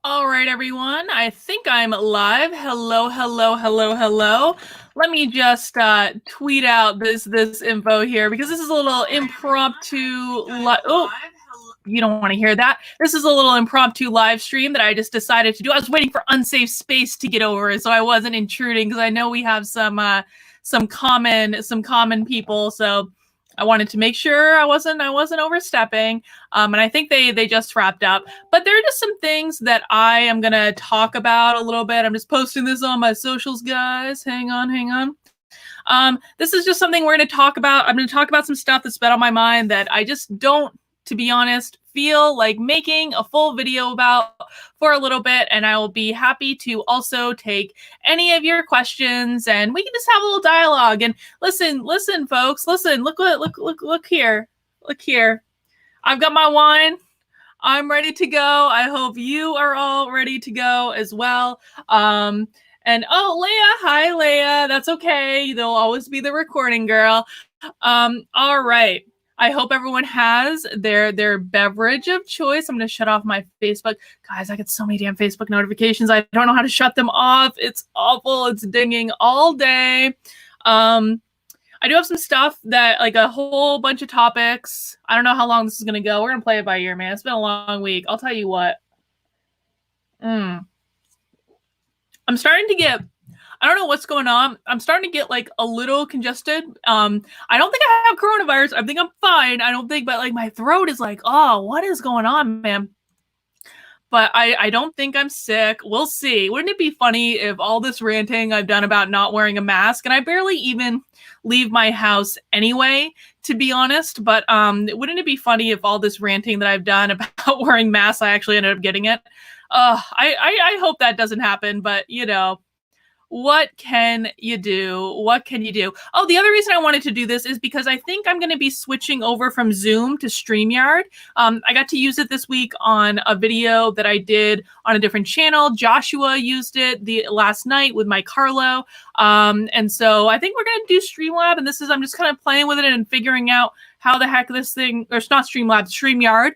All right, everyone. I think I'm live. Hello, hello, hello, hello. Let me just tweet out this info here because this is a little impromptu. Oh, you don't want to hear that. This is a little impromptu live stream that I just decided to do. I was waiting for unsafe space to get over, so I wasn't intruding because I know we have some common people. So I wanted to make sure I wasn't overstepping. And I think they just wrapped up. But there are just some things that I am gonna talk about a little bit. I'm just posting this on my socials, guys. Hang on, hang on. This is just something we're going to talk about. I'm going to talk about some stuff that's been on my mind that I just don't, to be honest, feel like making a full video about for a little bit. And I will be happy to also take any of your questions and we can just have a little dialogue. And listen, folks, listen, look here. Look here. I've got my wine. I'm ready to go. I hope you are all ready to go as well. And oh, Leia, hi, Leia. That's okay. There'll always be the recording girl. All right. I hope everyone has their beverage of choice. I'm gonna shut off my Facebook. Guys, I get so many damn Facebook notifications. I don't know how to shut them off. It's awful. It's dinging all day. I do have some stuff that, like a whole bunch of topics. I don't know how long this is gonna go. We're gonna play it by ear, man. It's been a long week. I'll tell you what. I'm starting to get, I don't know what's going on. I'm starting to get like a little congested. I don't think I have coronavirus. I think I'm fine. I don't think, but like my throat is like, oh, what is going on, man? But I don't think I'm sick. We'll see. Wouldn't it be funny if all this ranting I've done about not wearing a mask, and I barely even leave my house anyway, to be honest, but wouldn't it be funny if all this ranting that I've done about wearing masks, I actually ended up getting it? I hope that doesn't happen, but you know, what can you do? What can you do? Oh, the other reason I wanted to do this is because I think I'm going to be switching over from Zoom to StreamYard. I got to use it this week on a video that I did on a different channel. Joshua used it the last night with my Carlo. And so I think we're going to do Streamlab, and I'm just kind of playing with it and figuring out how the heck this thing, or it's not Streamlab, StreamYard.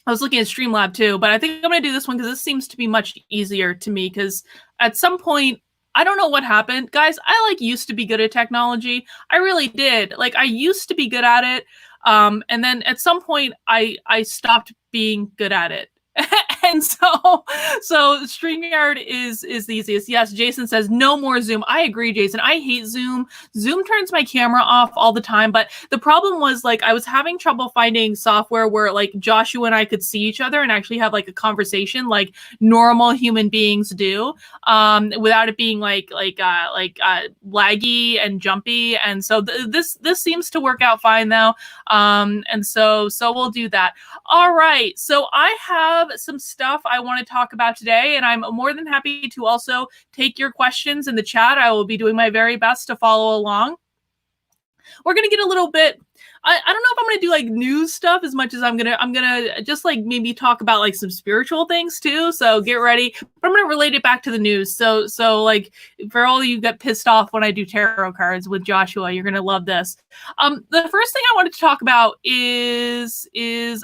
I was looking at Streamlab too, but I think I'm going to do this one because this seems to be much easier to me because at some point, I don't know what happened. Guys, I used to be good at technology. I really did. Like I used to be good at it. And then at some point I stopped being good at it. And so StreamYard is the easiest. Yes, Jason says no more Zoom. I agree, Jason. I hate Zoom. Zoom turns my camera off all the time. But the problem was like I was having trouble finding software where like Joshua and I could see each other and actually have like a conversation like normal human beings do, without it being like laggy and jumpy. And so this seems to work out fine now. And so we'll do that. All right. So I have some stuff I want to talk about today, and I'm more than happy to also take your questions in the chat. I will be doing my very best to follow along. We're going to get a little bit, I don't know if I'm going to do like news stuff as much as I'm going to just like maybe talk about like some spiritual things too. So get ready, but I'm going to relate it back to the news. So like for all of you that pissed off when I do tarot cards with Joshua, you're going to love this. The first thing I wanted to talk about is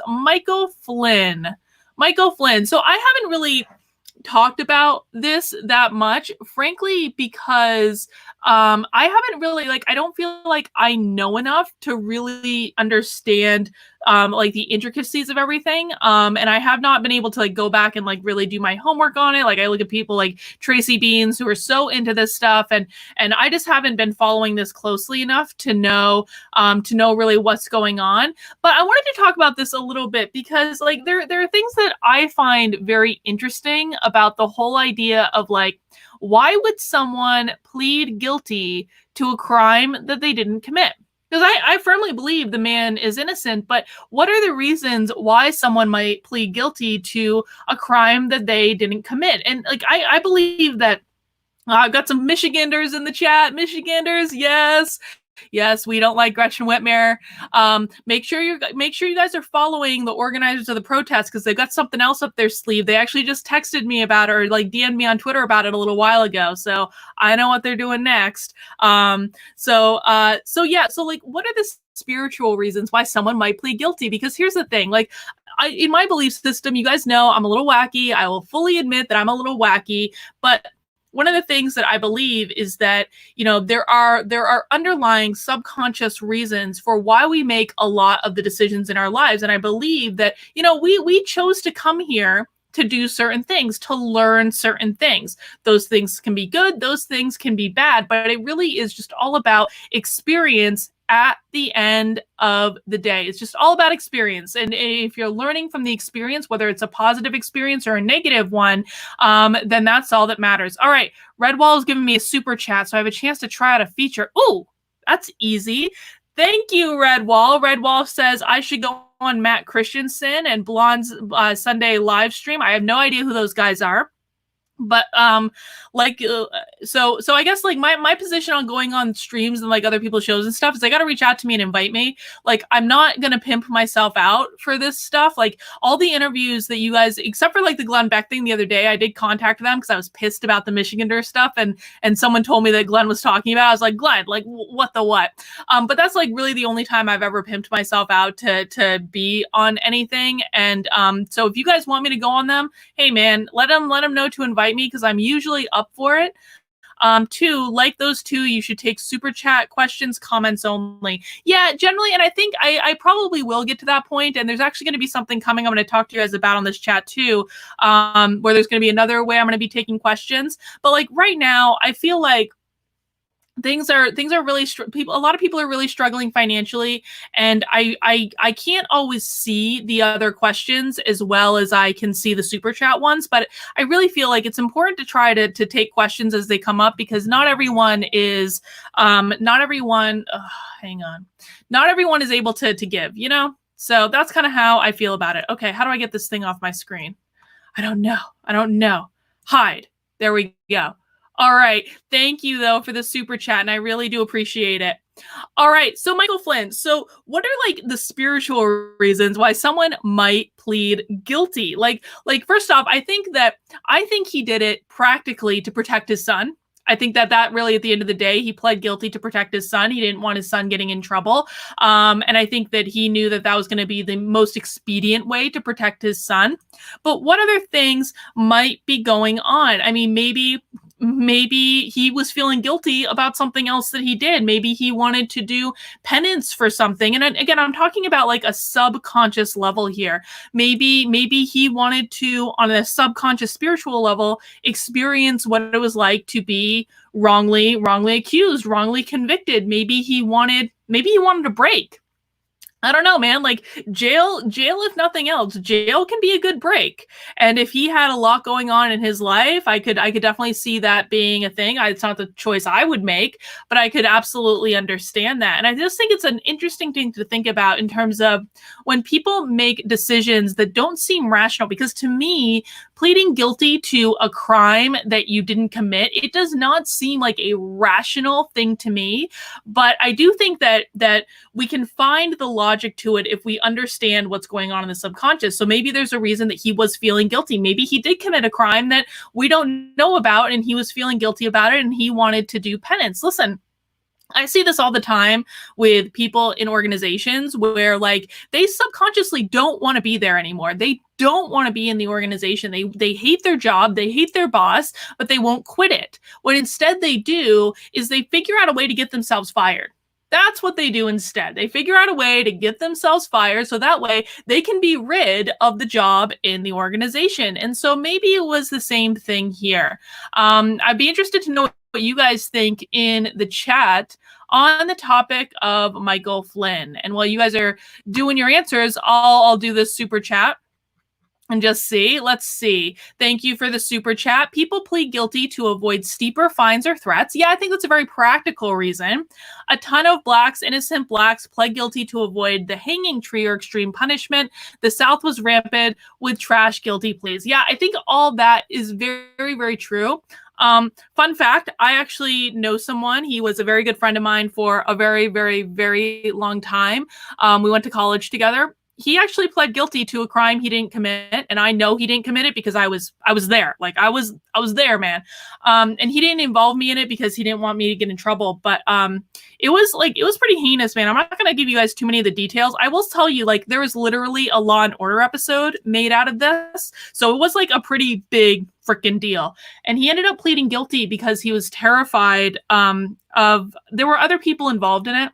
Michael Flynn. Michael Flynn. So I haven't really talked about this that much, frankly, because I haven't really I don't feel like I know enough to really understand like the intricacies of everything. And I have not been able to like go back and like really do my homework on it. Like I look at people like Tracy Beans who are so into this stuff, and I just haven't been following this closely enough to know really what's going on. But I wanted to talk about this a little bit because like there are things that I find very interesting about the whole idea of like, why would someone plead guilty to a crime that they didn't commit? Because I firmly believe the man is innocent, but what are the reasons why someone might plead guilty to a crime that they didn't commit? And like I believe that I've got some Michiganders in the chat. Michiganders, yes. Yes, we don't like Gretchen Whitmer. Make sure you guys are following the organizers of the protest because they've got something else up their sleeve. They actually just texted me about it or like DM'd me on Twitter about it a little while ago. So I know what they're doing next. So yeah. So like, what are the spiritual reasons why someone might plead guilty? Because here's the thing, like, in my belief system, you guys know I'm a little wacky. I will fully admit that I'm a little wacky, but one of the things that I believe is that, you know, there are underlying subconscious reasons for why we make a lot of the decisions in our lives. And I believe that, you know, we chose to come here to do certain things, to learn certain things. Those things can be good, those things can be bad, but it really is just all about experience at the end of the day. It's just all about experience. And if you're learning from the experience, whether it's a positive experience or a negative one, then that's all that matters. All right, Redwall is giving me a super chat, so I have a chance to try out a feature. Ooh, that's easy. Thank you, Redwall. Redwall says I should go on Matt Christensen and Blonde's Sunday live stream. I have no idea who those guys are. But so I guess like my position on going on streams and like other people's shows and stuff is they got to reach out to me and invite me. Like, I'm not gonna pimp myself out for this stuff. Like, all the interviews that you guys, except for like the Glenn Beck thing the other day, I did contact them because I was pissed about the Michigander stuff, and someone told me that Glenn was talking about. I was like, Glenn, like what the what? But that's like really the only time I've ever pimped myself out to be on anything. And so if you guys want me to go on them, hey man, let them know to invite me because I'm usually up for it. Two, like those two, you should take super chat questions, comments only. Yeah, generally, and I think I probably will get to that point, and there's actually going to be something coming I'm going to talk to you guys about on this chat too, where there's going to be another way I'm going to be taking questions. But like right now, I feel like things are really a lot of people are really struggling financially, and I can't always see the other questions as well as I can see the super chat ones, but I really feel like it's important to try to take questions as they come up, because not everyone is not everyone is able to give, you know? So that's kind of how I feel about it. Okay, how do I get this thing off my screen? I don't know. Hide. There we go. All right. Thank you, though, for the super chat, and I really do appreciate it. All right. So, Michael Flynn, so what are, like, the spiritual reasons why someone might plead guilty? Like first off, I think he did it practically to protect his son. I think that really, at the end of the day, he pled guilty to protect his son. He didn't want his son getting in trouble. And I think that he knew that was going to be the most expedient way to protect his son. But what other things might be going on? I mean, maybe he was feeling guilty about something else that he did. Maybe he wanted to do penance for something. And again, I'm talking about like a subconscious level here. Maybe he wanted to, on a subconscious spiritual level, experience what it was like to be wrongly accused, wrongly convicted. Maybe he wanted a break. I don't know, man. Like jail, if nothing else, jail can be a good break. And if he had a lot going on in his life, I could definitely see that being a thing. It's not the choice I would make, but I could absolutely understand that. And I just think it's an interesting thing to think about in terms of when people make decisions that don't seem rational, because to me, pleading guilty to a crime that you didn't commit, it does not seem like a rational thing to me. But I do think that we can find the logic to it if we understand what's going on in the subconscious. So maybe there's a reason that he was feeling guilty. Maybe he did commit a crime that we don't know about, and he was feeling guilty about it, and he wanted to do penance. Listen, I see this all the time with people in organizations where like they subconsciously don't want to be there anymore. They don't want to be in the organization. They hate their job, they hate their boss, but they won't quit it. What instead they do is they figure out a way to get themselves fired. That's what they do instead. They figure out a way to get themselves fired so that way they can be rid of the job in the organization. And so maybe it was the same thing here. I'd be interested to know what you guys think in the chat on the topic of Michael Flynn. And while you guys are doing your answers, I'll do this super chat. And just see. Let's see. Thank you for the super chat. People plead guilty to avoid steeper fines or threats. Yeah, I think that's a very practical reason. A ton of innocent blacks, pled guilty to avoid the hanging tree or extreme punishment. The South was rampant with trash guilty pleas. Yeah, I think all that is very, very true. Fun fact, I actually know someone. He was a very good friend of mine for a very, very, very long time. We went to college together. He actually pled guilty to a crime he didn't commit, and I know he didn't commit it because I was there. Like I was there, man. And he didn't involve me in it because he didn't want me to get in trouble. But it was pretty heinous, man. I'm not gonna give you guys too many of the details. I will tell you, like, there was literally a Law and Order episode made out of this, so it was like a pretty big freaking deal. And he ended up pleading guilty because he was terrified of there were other people involved in it.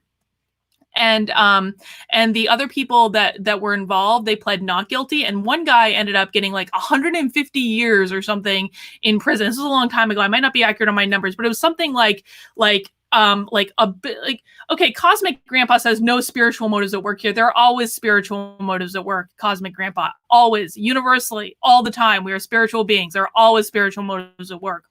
And the other people that were involved, they pled not guilty, and one guy ended up getting like 150 years or something in prison. This was a long time ago. I might not be accurate on my numbers, but it was something like a bit like, okay, Cosmic Grandpa says no spiritual motives at work here. There are always spiritual motives at work, Cosmic Grandpa. Always, universally, all the time. We are spiritual beings. There are always spiritual motives at work.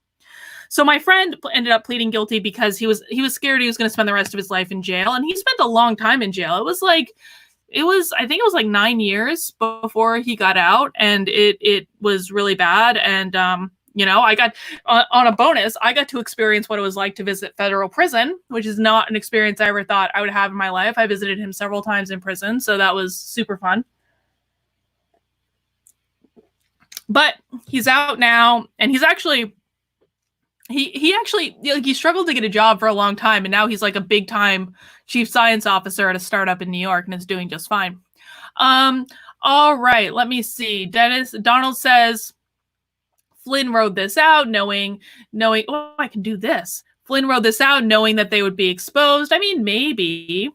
So my friend ended up pleading guilty because he was scared he was going to spend the rest of his life in jail, and he spent a long time in jail. I think it was like 9 years before he got out, and it was really bad. And I got on a bonus, I got to experience what it was like to visit federal prison, which is not an experience I ever thought I would have in my life. I visited him several times in prison, so that was super fun. But he's out now, and he's actually he struggled to get a job for a long time, and now he's like a big time chief science officer at a startup in New York, and is doing just fine. All right, let me see. Donald says Flynn wrote this out knowing I can do this. Flynn wrote this out knowing that they would be exposed. I mean, maybe.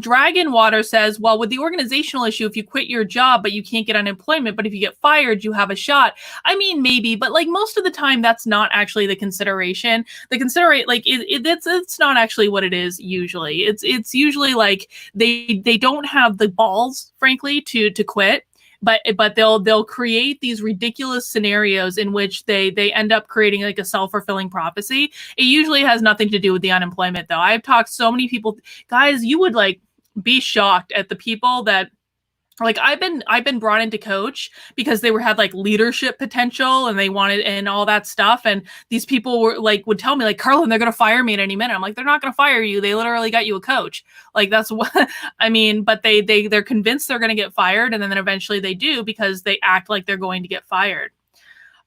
Dragon Water says, well, with the organizational issue, if you quit your job, but you can't get unemployment, but if you get fired, you have a shot. I mean, maybe, but like most of the time, that's not actually the consideration. It's not actually what it is usually. It's usually like they don't have the balls, frankly, to quit. But they'll create these ridiculous scenarios in which they end up creating like a self-fulfilling prophecy. It usually has nothing to do with the unemployment, though. I've talked to so many people, guys, you would like be shocked at the people that like I've been brought in to coach because they had like leadership potential and they wanted and all that stuff. And these people would tell me like, Karlyn, they're going to fire me at any minute. I'm like, they're not going to fire you. They literally got you a coach. Like that's what I mean, but they're convinced they're going to get fired. And then eventually they do because they act like they're going to get fired.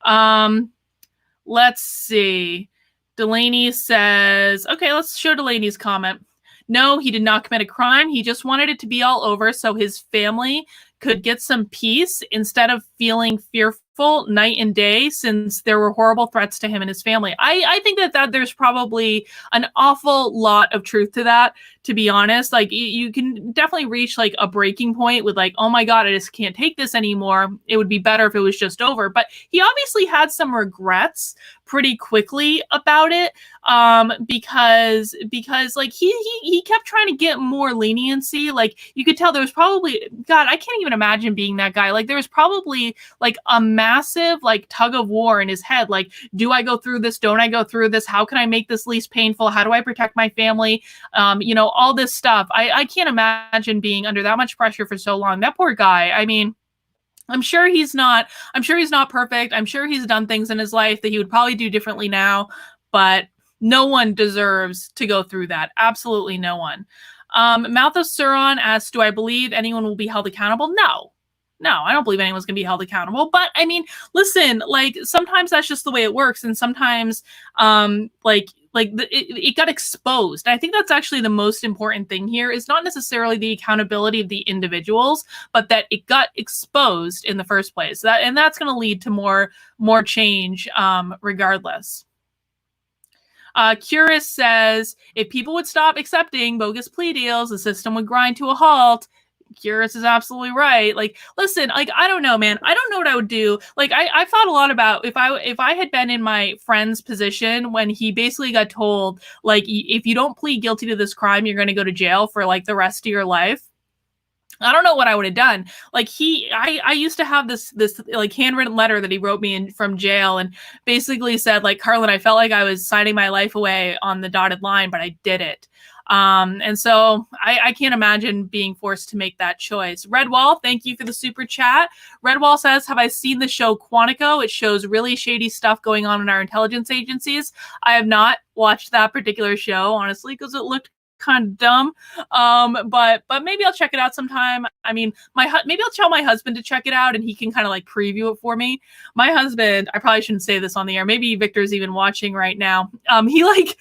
Let's see. Delaney says, okay, let's show Delaney's comment. No, he did not commit a crime. He just wanted it to be all over so his family could get some peace instead of feeling fearful night and day since there were horrible threats to him and his family. I think that there's probably an awful lot of truth to that, to be honest. Like you can definitely reach like a breaking point with like, oh my God, I just can't take this anymore. It would be better if it was just over. But he obviously had some regrets pretty quickly about it because like he kept trying to get more leniency. Like you could tell there was probably, God, I can't even imagine being that guy. Like there was probably like a massive like tug of war in his head. Like, do I go through this? Don't I go through this? How can I make this least painful? How do I protect my family? All this stuff. I can't imagine being under that much pressure for so long. That poor guy. I mean, I'm sure he's not perfect. I'm sure he's done things in his life that he would probably do differently now, but no one deserves to go through that. Absolutely no one. Mouth of Sauron asks, do I believe anyone will be held accountable? No, I don't believe anyone's going to be held accountable. But I mean, listen, like sometimes that's just the way it works. And sometimes it got exposed. I think that's actually the most important thing here is not necessarily the accountability of the individuals, but that it got exposed in the first place. That's going to lead to more change regardless. Curious says, if people would stop accepting bogus plea deals, the system would grind to a halt. Curious is absolutely right. Like, listen, like, I don't know, man. I don't know what I would do. Like, I thought a lot about if I had been in my friend's position when he basically got told, like, if you don't plead guilty to this crime, you're going to go to jail for like the rest of your life. I don't know what I would have done. Like I used to have this like handwritten letter that he wrote me from jail and basically said like, Karlyn, I felt like I was signing my life away on the dotted line, but I did it. And so I can't imagine being forced to make that choice. Redwall, thank you for the super chat. Redwall says, have I seen the show Quantico? It shows really shady stuff going on in our intelligence agencies. I have not watched that particular show, honestly, because it looked kind of dumb. But maybe I'll check it out sometime. I mean, maybe I'll tell my husband to check it out and he can kind of like preview it for me. My husband, I probably shouldn't say this on the air. Maybe Victor's even watching right now. He like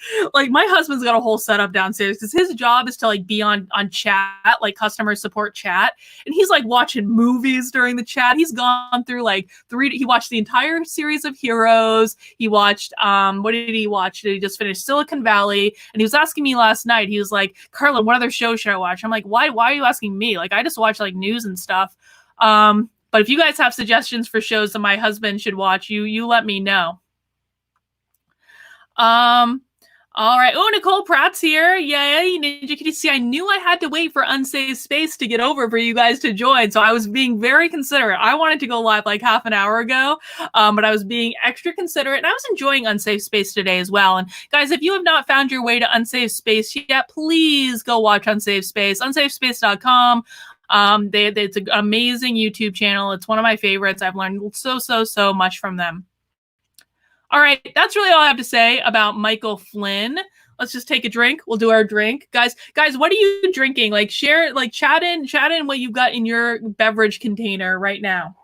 my husband's got a whole setup downstairs because his job is to like be on chat, like customer support chat. And he's like watching movies during the chat. He's gone through like he watched the entire series of Heroes. He watched, what did he watch? He just finished Silicon Valley. And he was asking me last night, he was like, Karlyn, what other show should I watch? I'm like, why are you asking me? Like, I just watch like news and stuff. But if you guys have suggestions for shows that my husband should watch, you let me know. All right. Oh, Nicole Pratt's here. Yay, Ninja Kitty. See, I knew I had to wait for Unsafe Space to get over for you guys to join. So I was being very considerate. I wanted to go live like half an hour ago, but I was being extra considerate. And I was enjoying Unsafe Space today as well. And guys, if you have not found your way to Unsafe Space yet, please go watch Unsafe Space. Unsafespace.com. It's an amazing YouTube channel. It's one of my favorites. I've learned so much from them. All right, that's really all I have to say about Michael Flynn. Let's just take a drink. We'll do our drink. Guys, what are you drinking? Like share, like chat in what you've got in your beverage container right now.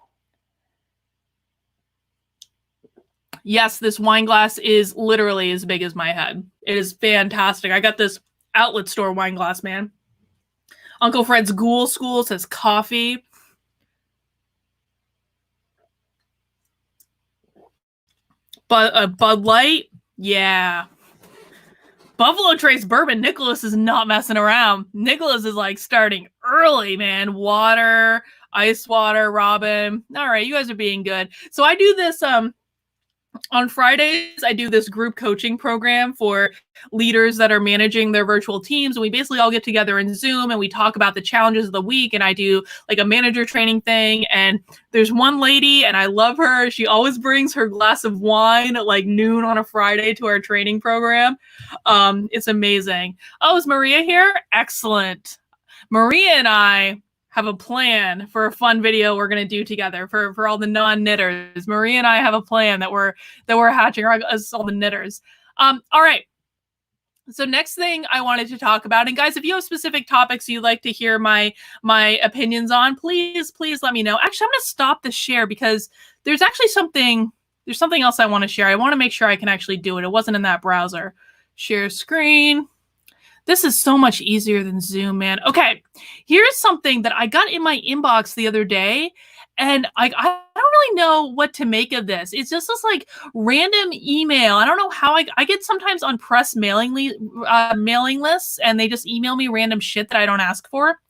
Yes, this wine glass is literally as big as my head. It is fantastic. I got this outlet store wine glass, man. Uncle Fred's Ghoul School says coffee. But Bud Light, yeah. Buffalo Trace Bourbon. Nicholas is not messing around. Nicholas is like starting early, man. Water, ice water, Robin. All right, you guys are being good. So I do this on Fridays, I do this group coaching program for leaders that are managing their virtual teams. And we basically all get together in Zoom and we talk about the challenges of the week. And I do like a manager training thing. And there's one lady and I love her. She always brings her glass of wine at like noon on a Friday to our training program. It's amazing. Oh, is Maria here? Excellent. Maria and I have a plan for a fun video we're going to do together for all the non-knitters. Maria and I have a plan that we're hatching, us all the knitters. All right. So next thing I wanted to talk about, and guys, if you have specific topics you'd like to hear my opinions on, please let me know. Actually, I'm going to stop the share because there's something else I want to share. I want to make sure I can actually do it. It wasn't in that browser. Share screen. This is so much easier than Zoom, man. Okay, here's something that I got in my inbox the other day, and I don't really know what to make of this. It's just this like random email. I don't know how I get sometimes on press mailing lists, and they just email me random shit that I don't ask for.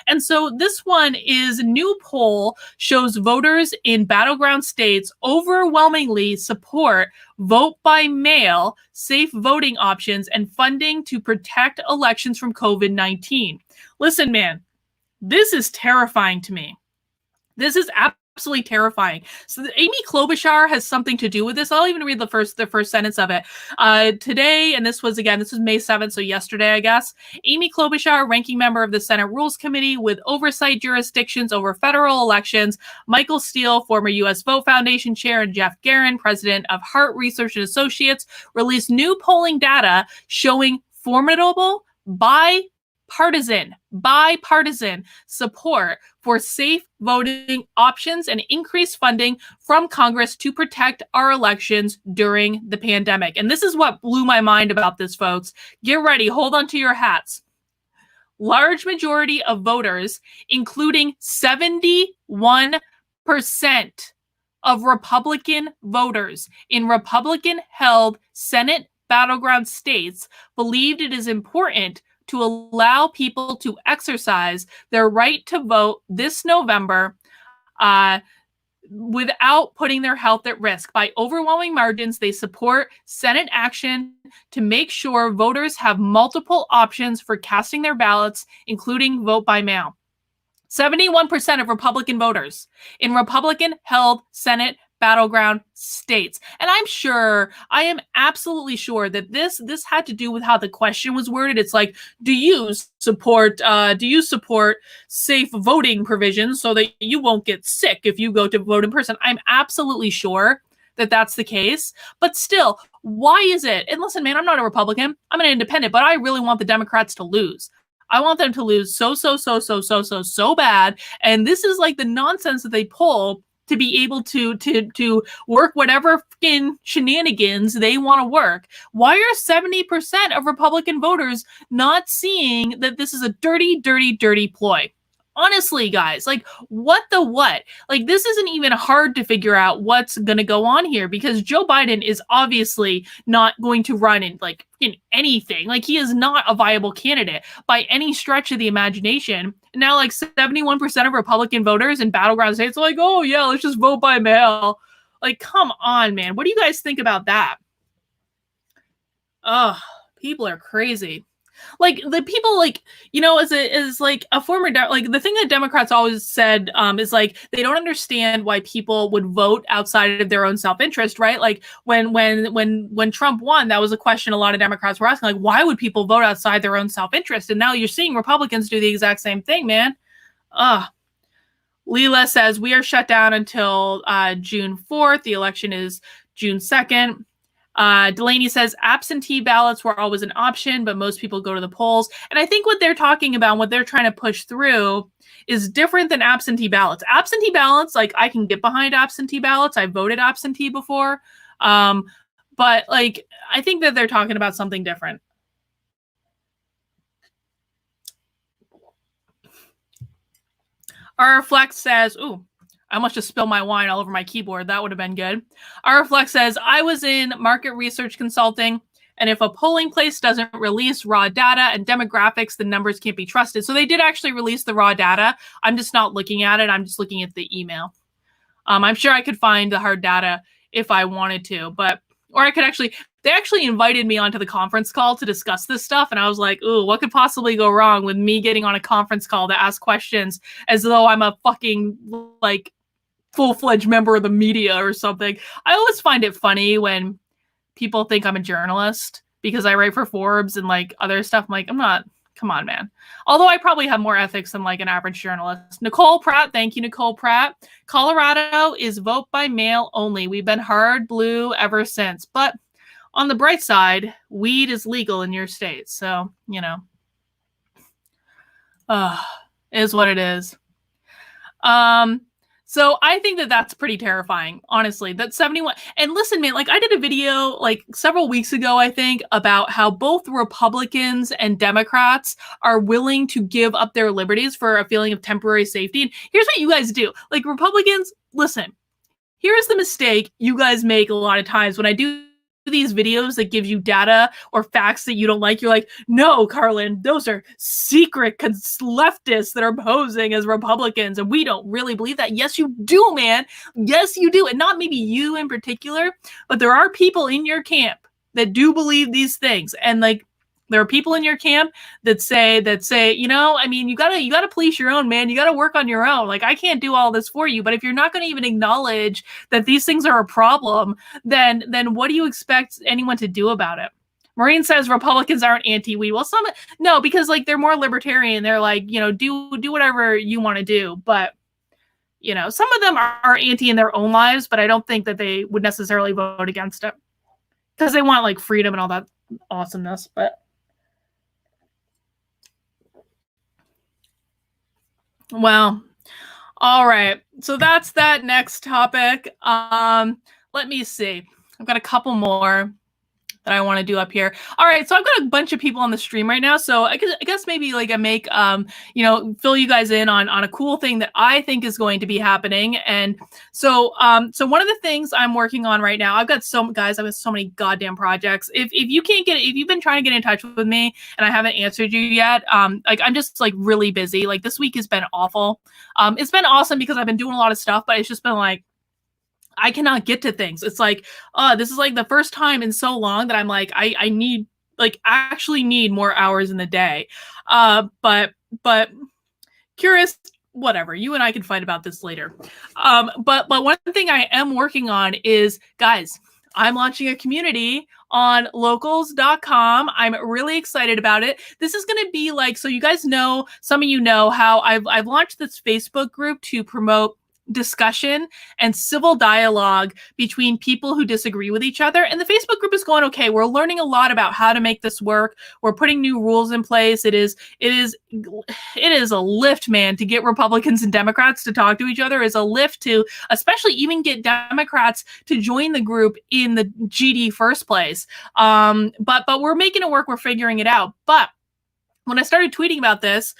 And so this one is a new poll shows voters in battleground states overwhelmingly support vote by mail, safe voting options, and funding to protect elections from COVID-19. Listen, man, this is terrifying to me. This is absolutely terrifying. So Amy Klobuchar has something to do with this. I'll even read the first sentence of it. Today, and this was May 7th, so yesterday, I guess. Amy Klobuchar, ranking member of the Senate Rules Committee with oversight jurisdictions over federal elections, Michael Steele, former U.S. Vote Foundation chair, and Jeff Guerin, president of Hart Research and Associates, released new polling data showing formidable bipartisan support for safe voting options and increased funding from Congress to protect our elections during the pandemic. And this is what blew my mind about this, folks. Get ready. Hold on to your hats. Large majority of voters, including 71% of Republican voters in Republican-held Senate battleground states, believed it is important to allow people to exercise their right to vote this November without putting their health at risk. By overwhelming margins, they support Senate action to make sure voters have multiple options for casting their ballots, including vote by mail. 71% of Republican voters in Republican-held Senate battleground states. And I am absolutely sure that this had to do with how the question was worded. It's like, do you support safe voting provisions so that you won't get sick if you go to vote in person? I'm absolutely sure that that's the case. But still, why is it? And listen, man, I'm not a Republican. I'm an independent, but I really want the Democrats to lose. I want them to lose so bad. And this is like the nonsense that they pull to be able to work whatever fucking shenanigans they want to work. Why are 70% of Republican voters not seeing that this is a dirty, dirty, dirty ploy? Honestly, guys, like, what the what? Like, this isn't even hard to figure out what's going to go on here, because Joe Biden is obviously not going to run in anything. Like, he is not a viable candidate by any stretch of the imagination. Now, like, 71% of Republican voters in battleground states are like, oh, yeah, let's just vote by mail. Like, come on, man. What do you guys think about that? Ugh, people are crazy. Like, the people, like, you know, as like a former like, the thing that Democrats always said is like, they don't understand why people would vote outside of their own self-interest, right? Like, when Trump won, that was a question a lot of Democrats were asking, like, why would people vote outside their own self-interest? And now you're seeing Republicans do the exact same thing, man. Leela says, we are shut down until June 4th. The election is June 2nd. Delaney says absentee ballots were always an option, but most people go to the polls. And I think what they're talking about, what they're trying to push through, is different than absentee ballots. Absentee ballots, like, I can get behind absentee ballots. I voted absentee before. But like, I think that they're talking about something different. Our Flex says, ooh, I almost just spilled my wine all over my keyboard. That would have been good. Our Flex says, I was in market research consulting, and if a polling place doesn't release raw data and demographics, the numbers can't be trusted. So they did actually release the raw data. I'm just not looking at it. I'm just looking at the email. I'm sure I could find the hard data if I wanted to, or I could actually, they actually invited me onto the conference call to discuss this stuff. And I was like, ooh, what could possibly go wrong with me getting on a conference call to ask questions as though I'm a fucking, like, full-fledged member of the media or something. I always find it funny when people think I'm a journalist because I write for Forbes and like other stuff. I'm like, I'm not. Come on, man. Although I probably have more ethics than like an average journalist. Nicole Pratt, thank you, Nicole Pratt. Colorado is vote by mail only. We've been hard blue ever since. But on the bright side, weed is legal in your state. So, you know, is what it is. So I think that that's pretty terrifying, honestly. That 71, and listen, man, like, I did a video like several weeks ago, I think, about how both Republicans and Democrats are willing to give up their liberties for a feeling of temporary safety. And here's what you guys do. Like, Republicans, listen, here's the mistake you guys make a lot of times when I do these videos that give you data or facts that you don't like. You're like, no, Karlyn, those are secret leftists that are posing as Republicans, and we don't really believe that. Yes, you do, man. Yes, you do. And not maybe you in particular, but there are people in your camp that do believe these things. And like, there are people in your camp that say, you know, I mean, you gotta police your own, man. You gotta work on your own. Like, I can't do all this for you. But if you're not going to even acknowledge that these things are a problem, then what do you expect anyone to do about it? Maureen says Republicans aren't anti-weed. Well, no, because like, they're more libertarian. They're like, you know, do whatever you want to do. But, you know, some of them are anti in their own lives, but I don't think that they would necessarily vote against it because they want like freedom and all that awesomeness. But well, all right. So that's that next topic. Let me see. I've got a couple more that I want to do up here. All right, so I've got a bunch of people on the stream right now. So I guess maybe like I make you know, fill you guys in on a cool thing that I think is going to be happening. And so so one of the things I'm working on right now, I've got so many goddamn projects. If you've been trying to get in touch with me and I haven't answered you yet, like, I'm just like really busy. Like, this week has been awful. It's been awesome because I've been doing a lot of stuff, but it's just been like, I cannot get to things. It's like, this is like the first time in so long that I'm like, I need, like, actually need more hours in the day. But curious whatever, you and I can fight about this later. But one thing I am working on is, guys, I'm launching a community on locals.com. I'm really excited about it. This is going to be like, so you guys know, some of you know how I've launched this Facebook group to promote discussion and civil dialogue between people who disagree with each other. And the Facebook group is going okay. We're learning a lot about how to make this work. We're putting new rules in place. It is a lift, man, to get Republicans and Democrats to talk to each other. Is a lift to especially even get Democrats to join the group in the GD first place. But we're making it work. We're figuring it out. But when I started tweeting about this,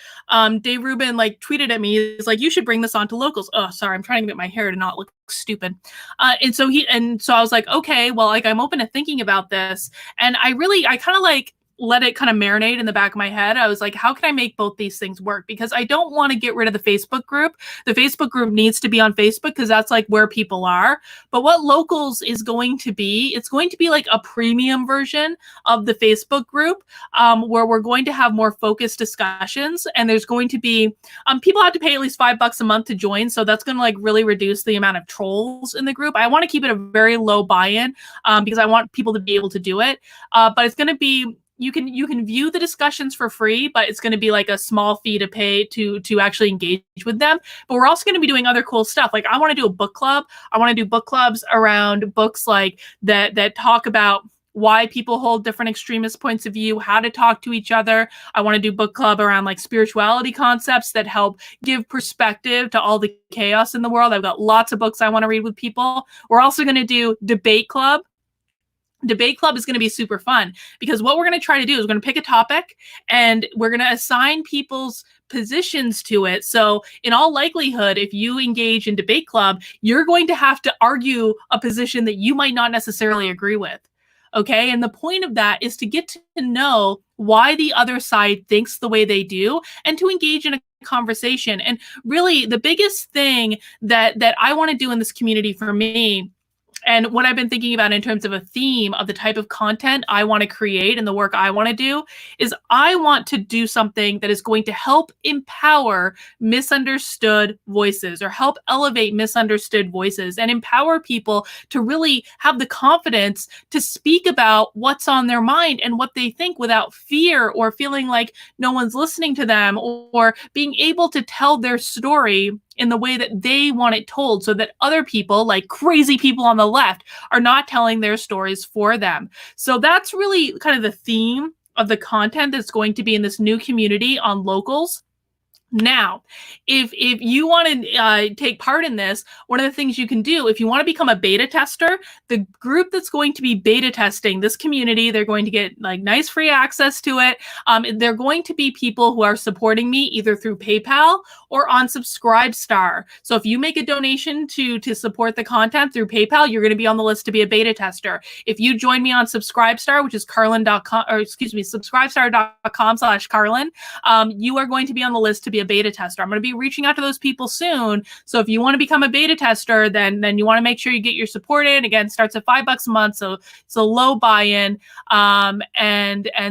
Dave Rubin like tweeted at me. He's like, "You should bring this onto locals." Oh, sorry, I'm trying to get my hair to not look stupid. And so I was like, okay, well, like I'm open to thinking about this. And I kind of like let it kind of marinate in the back of my head. I was like, how can I make both these things work? Because I don't want to get rid of the Facebook group. The Facebook group needs to be on Facebook because that's like where people are. But what locals is going to be, it's going to be like a premium version of the Facebook group where we're going to have more focused discussions. And there's going to be, people have to pay at least $5 a month to join. So that's going to like really reduce the amount of trolls in the group. I want to keep it a very low buy-in because I want people to be able to do it. But it's going to be, you can view the discussions for free, but it's going to be like a small fee to pay to actually engage with them. But we're also going to be doing other cool stuff. Like I want to do a book club. I want to do book clubs around books like that talk about why people hold different extremist points of view, how to talk to each other. I want to do book club around like spirituality concepts that help give perspective to all the chaos in the world. I've got lots of books I want to read with people. We're also going to do debate club. Debate club is going to be super fun because what we're going to try to do is we're going to pick a topic and we're going to assign people's positions to it. So in all likelihood, if you engage in debate club, you're going to have to argue a position that you might not necessarily agree with. Okay. And the point of that is to get to know why the other side thinks the way they do and to engage in a conversation. And really the biggest thing that I want to do in this community for me, and what I've been thinking about in terms of a theme of the type of content I want to create and the work I want to do is I want to do something that is going to help empower misunderstood voices or help elevate misunderstood voices and empower people to really have the confidence to speak about what's on their mind and what they think without fear or feeling like no one's listening to them or being able to tell their story in the way that they want it told so that other people, like crazy people on the left, are not telling their stories for them. So that's really kind of the theme of the content that's going to be in this new community on locals. Now, if you want to take part in this, one of the things you can do, if you want to become a beta tester, the group that's going to be beta testing this community, they're going to get like nice free access to it. They're going to be people who are supporting me either through PayPal or on Subscribestar. So if you make a donation to support the content through PayPal, you're going to be on the list to be a beta tester. If you join me on Subscribestar, which is Karlyn.com, or excuse me, subscribestar.com/Karlyn, you are going to be on the list to be a beta tester. I'm going to be reaching out to those people soon. So if you want to become a beta tester, then you want to make sure you get your support in. Again, starts at $5 a month, so it's a low buy-in. And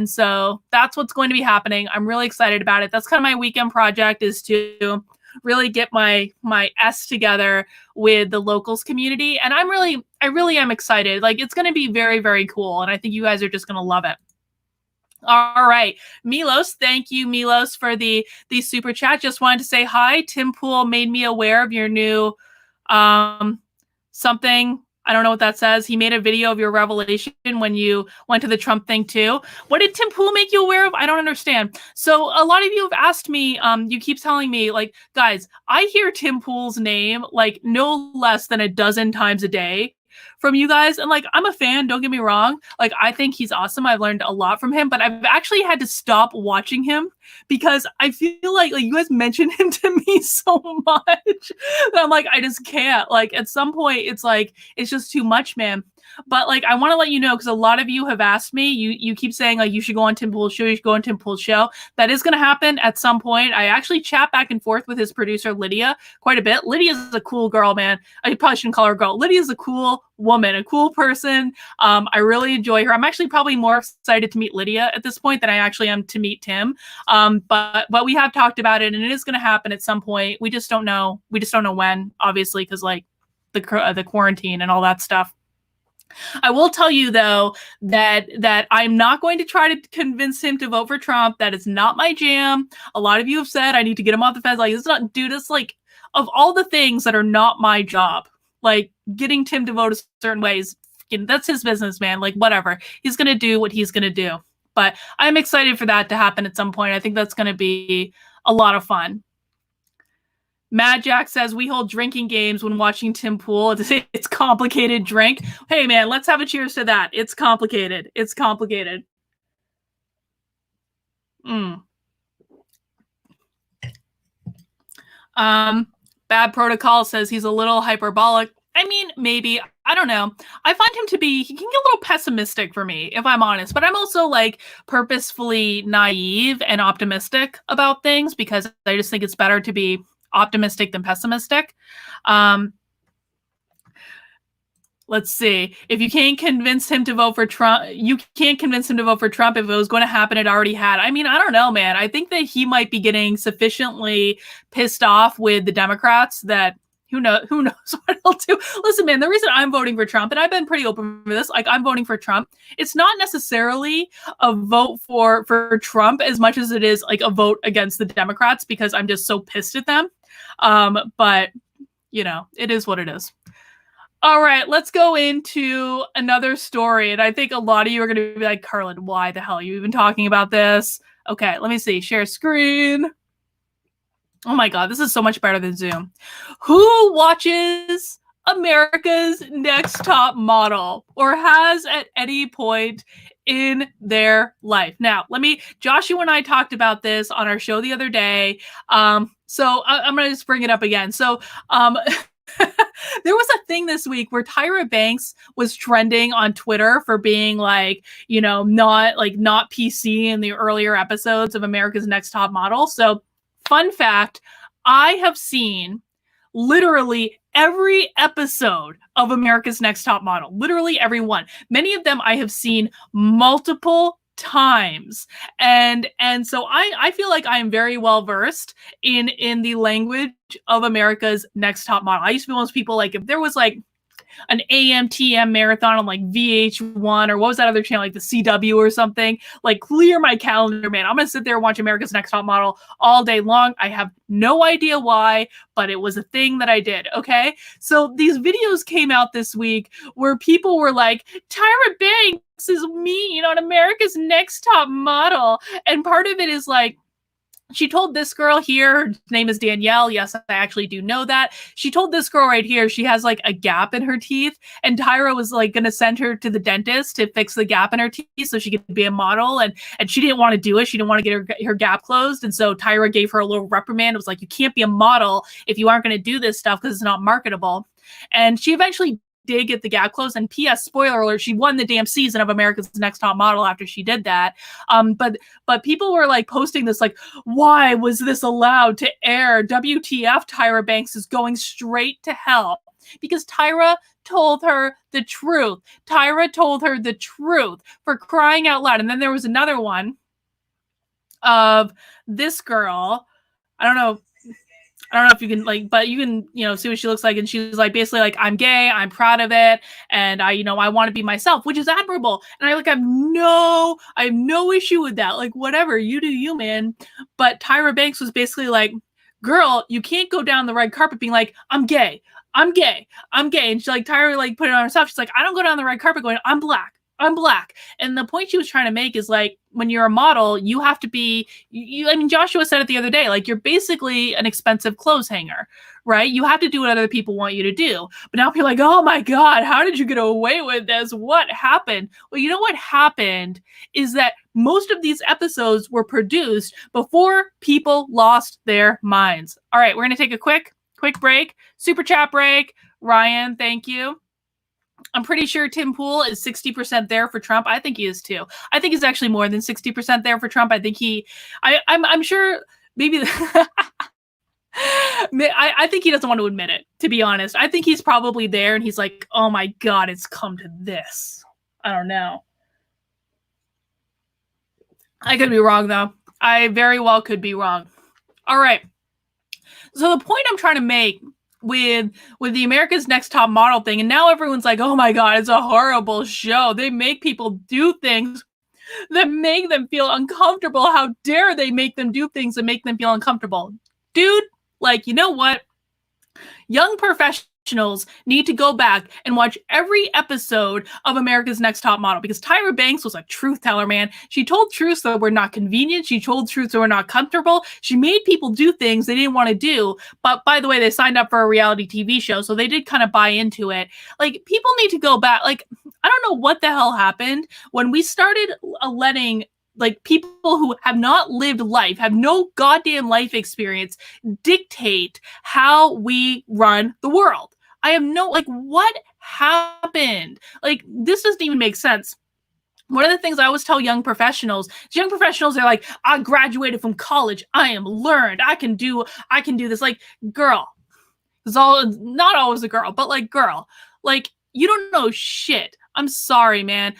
so that's what's going to be happening. I'm really excited about it. That's kind of my weekend project, is to really get my S together with the locals community. And I really am excited. Like it's going to be very, very cool. And I think you guys are just going to love it. All right, Milos, thank you, Milos, for the super chat. Just wanted to say hi. Tim Pool made me aware of your new something. I don't know what that says. He made a video of your revelation when you went to the Trump thing too. What did Tim Pool make you aware of? I don't understand. So a lot of you have asked me, you keep telling me, like, guys, I hear Tim Pool's name like no less than a dozen times a day from you guys. And like, I'm a fan, don't get me wrong. Like, I think he's awesome. I've learned a lot from him, but I've actually had to stop watching him because I feel like you guys mention him to me so much that I'm like, I just can't. Like at some point it's like, it's just too much, man. But like, I want to let you know, because a lot of you have asked me, you keep saying like, you should go on Tim Pool's show, you should go on Tim Pool's show. That is going to happen at some point. I actually chat back and forth with his producer, Lydia, quite a bit. Lydia's a cool girl, man. I probably shouldn't call her a girl. Lydia's a cool, woman, a cool person. I really enjoy her. I'm actually probably more excited to meet Lydia at this point than I actually am to meet Tim. But we have talked about it, and it is going to happen at some point. We just don't know. We just don't know when, obviously, because like the quarantine and all that stuff. I will tell you though that I'm not going to try to convince him to vote for Trump. That is not my jam. A lot of you have said I need to get him off the fence. Like, it's not, dude. It's like, of all the things that are not my job, like getting Tim to vote a certain way is, that's his business, man. Like, whatever, he's gonna do what he's gonna do. But I'm excited for that to happen at some point. I think that's gonna be a lot of fun. Mad Jack says we hold drinking games when watching Tim Pool. It's complicated drink. Hey man, let's have a cheers to that. It's complicated. It's complicated. Bad Protocol says he's a little hyperbolic. I mean, maybe. I don't know. I find him to be, he can get a little pessimistic for me, if I'm honest. But I'm also like purposefully naive and optimistic about things because I just think it's better to be optimistic than pessimistic. Let's see. If you can't convince him to vote for Trump, you can't convince him to vote for Trump. If it was going to happen, it already had. I mean, I don't know, man. I think that he might be getting sufficiently pissed off with the Democrats that who knows what he'll do. Listen, man, the reason I'm voting for Trump, and I've been pretty open for this, like I'm voting for Trump, it's not necessarily a vote for Trump as much as it is like a vote against the Democrats because I'm just so pissed at them. But you know, it is what it is. All right, let's go into another story. And I think a lot of you are going to be like, Karlyn, why the hell are you even talking about this? Okay, let me see. Share screen. Oh my God, this is so much better than Zoom. Who watches America's Next Top Model or has at any point in their life? Now, Joshua and I talked about this on our show the other day. So I'm going to just bring it up again. So, there was a thing this week where Tyra Banks was trending on Twitter for being like, you know, not PC in the earlier episodes of America's Next Top Model. So fun fact, I have seen literally every episode of America's Next Top Model, literally every one. Many of them I have seen multiple times. And so I feel like I am very well versed in the language of America's Next Top Model. I used to be one of those people, like if there was like an AMTM marathon on like VH1 or what was that other channel, like the CW or something, like clear my calendar, man. I'm gonna sit there and watch America's Next Top Model all day long. I have no idea why, but it was a thing that I did. Okay, so these videos came out this week where people were like, Tyra Banks is mean on America's Next Top Model, and part of it is like, she told this girl here, her name is Danielle. Yes, I actually do know that. She told this girl right here, she has like a gap in her teeth. And Tyra was like going to send her to the dentist to fix the gap in her teeth so she could be a model. And she didn't want to do it. She didn't want to get her gap closed. And so Tyra gave her a little reprimand. It was like, you can't be a model if you aren't going to do this stuff because it's not marketable. And she eventually did get the gap closed, and P.S. spoiler alert, she won the damn season of America's Next Top Model after she did that. But people were like posting this like, why was this allowed to air? WTF, Tyra Banks is going straight to hell. Because Tyra told her the truth. Tyra told her the truth, for crying out loud. And then there was another one of this girl. I don't know if you can but you can, see what she looks like. And she was like, basically like, I'm gay, I'm proud of it. And I want to be myself, which is admirable. And I have no issue with that. Like, whatever, you do you, man. But Tyra Banks was basically like, girl, you can't go down the red carpet being like, I'm gay. And she like, Tyra like put it on herself. She's like, I don't go down the red carpet going, I'm black. And the point she was trying to make is like, when you're a model, you have to be, Joshua said it the other day, like you're basically an expensive clothes hanger, right? You have to do what other people want you to do. But now people are like, oh my God, how did you get away with this? What happened? Well, you know what happened is that most of these episodes were produced before people lost their minds. All right, we're going to take a quick break, super chat break. Ryan, thank you. I'm pretty sure Tim Pool is 60% there for Trump. I think he is too. I think he's actually more than 60% there for Trump. I think I'm sure maybe I think he doesn't want to admit it, to be honest. I think he's probably there and he's like, oh my God, it's come to this. I don't know. I could be wrong, though. I very well could be wrong. All right. So the point I'm trying to make with the America's Next Top Model thing, and now everyone's like, oh my God, it's a horrible show. They make people do things that make them feel uncomfortable. How dare they make them do things that make them feel uncomfortable? Dude, like, you know what? Young professionals need to go back and watch every episode of America's Next Top Model, because Tyra Banks was a truth teller, man. She told truths that were not convenient. She told truths that were not comfortable. She made people do things they didn't want to do. But by the way, they signed up for a reality TV show, so they did kind of buy into it. Like, people need to go back. Like, I don't know what the hell happened when we started letting like people who have not lived life, have no goddamn life experience, dictate how we run the world. I have no, like, what happened? Like, this doesn't even make sense. One of the things I always tell young professionals are like, I graduated from college. I am learned. I can do this. Like, girl, it's all, not always a girl, but like, girl, like, you don't know shit. I'm sorry, man.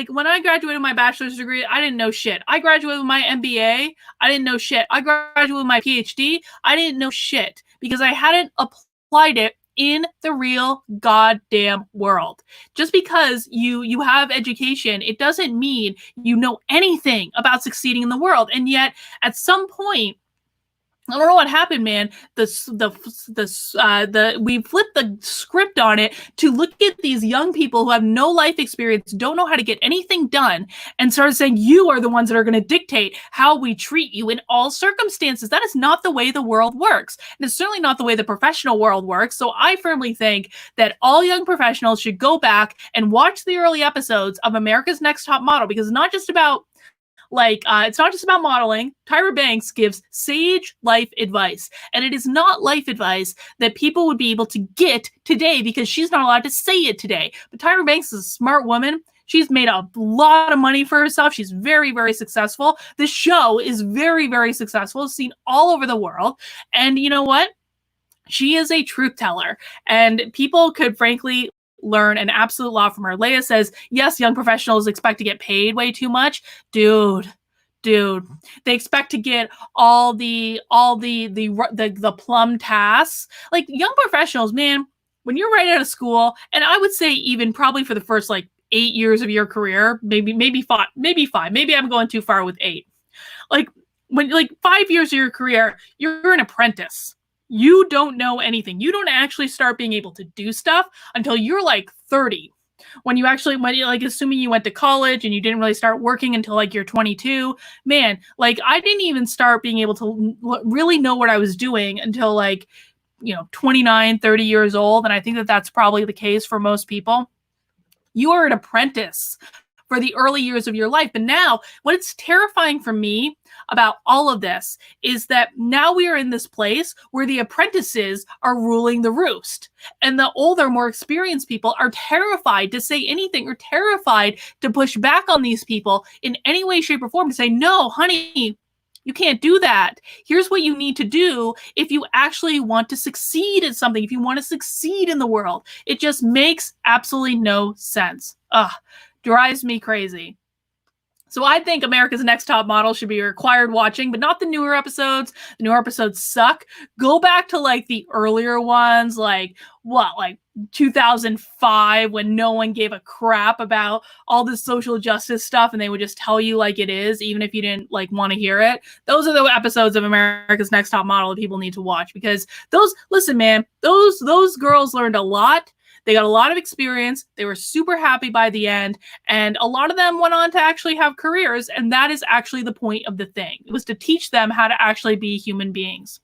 When I graduated my bachelor's degree, I didn't know shit. I graduated with my MBA. I didn't know shit. I graduated with my PhD. I didn't know shit because I hadn't applied it in the real goddamn world. Just because you have education, it doesn't mean you know anything about succeeding in the world. And yet, at some point, I don't know what happened, man. We flipped the script on it to look at these young people who have no life experience, don't know how to get anything done, and started saying, you are the ones that are going to dictate how we treat you in all circumstances. That is not the way the world works. And it's certainly not the way the professional world works. So I firmly think that all young professionals should go back and watch the early episodes of America's Next Top Model, because it's not just about it's not just about modeling. Tyra Banks gives sage life advice. And it is not life advice that people would be able to get today because she's not allowed to say it today. But Tyra Banks is a smart woman. She's made a lot of money for herself. She's very, very successful. This show is very, very successful. It's seen all over the world. And you know what? She is a truth teller. And people could frankly learn an absolute lot from her. Leia says, yes, young professionals expect to get paid way too much. Dude, they expect to get all the plum tasks. Like, young professionals, man, when you're right out of school, and I would say even probably for the first 8 years of your career, maybe five, maybe I'm going too far with 8. When 5 years of your career, you're an apprentice. You don't know anything. You don't actually start being able to do stuff until you're 30. When assuming you went to college and you didn't really start working until you're 22, man, I didn't even start being able to really know what I was doing until 29, 30 years old. And I think that that's probably the case for most people. You are an apprentice for the early years of your life. But now, what's terrifying for me about all of this is that now we are in this place where the apprentices are ruling the roost. And the older, more experienced people are terrified to say anything, or terrified to push back on these people in any way, shape, or form, to say, no, honey, you can't do that. Here's what you need to do if you actually want to succeed at something, if you want to succeed in the world. It just makes absolutely no sense. Drives me crazy. So I think America's Next Top Model should be required watching, but not the newer episodes. The newer episodes suck. Go back to the earlier ones, 2005, when no one gave a crap about all this social justice stuff and they would just tell you like it is, even if you didn't want to hear it. Those are the episodes of America's Next Top Model that people need to watch, because those girls learned a lot. They got a lot of experience. They were super happy by the end. And a lot of them went on to actually have careers. And that is actually the point of the thing. It was to teach them how to actually be human beings.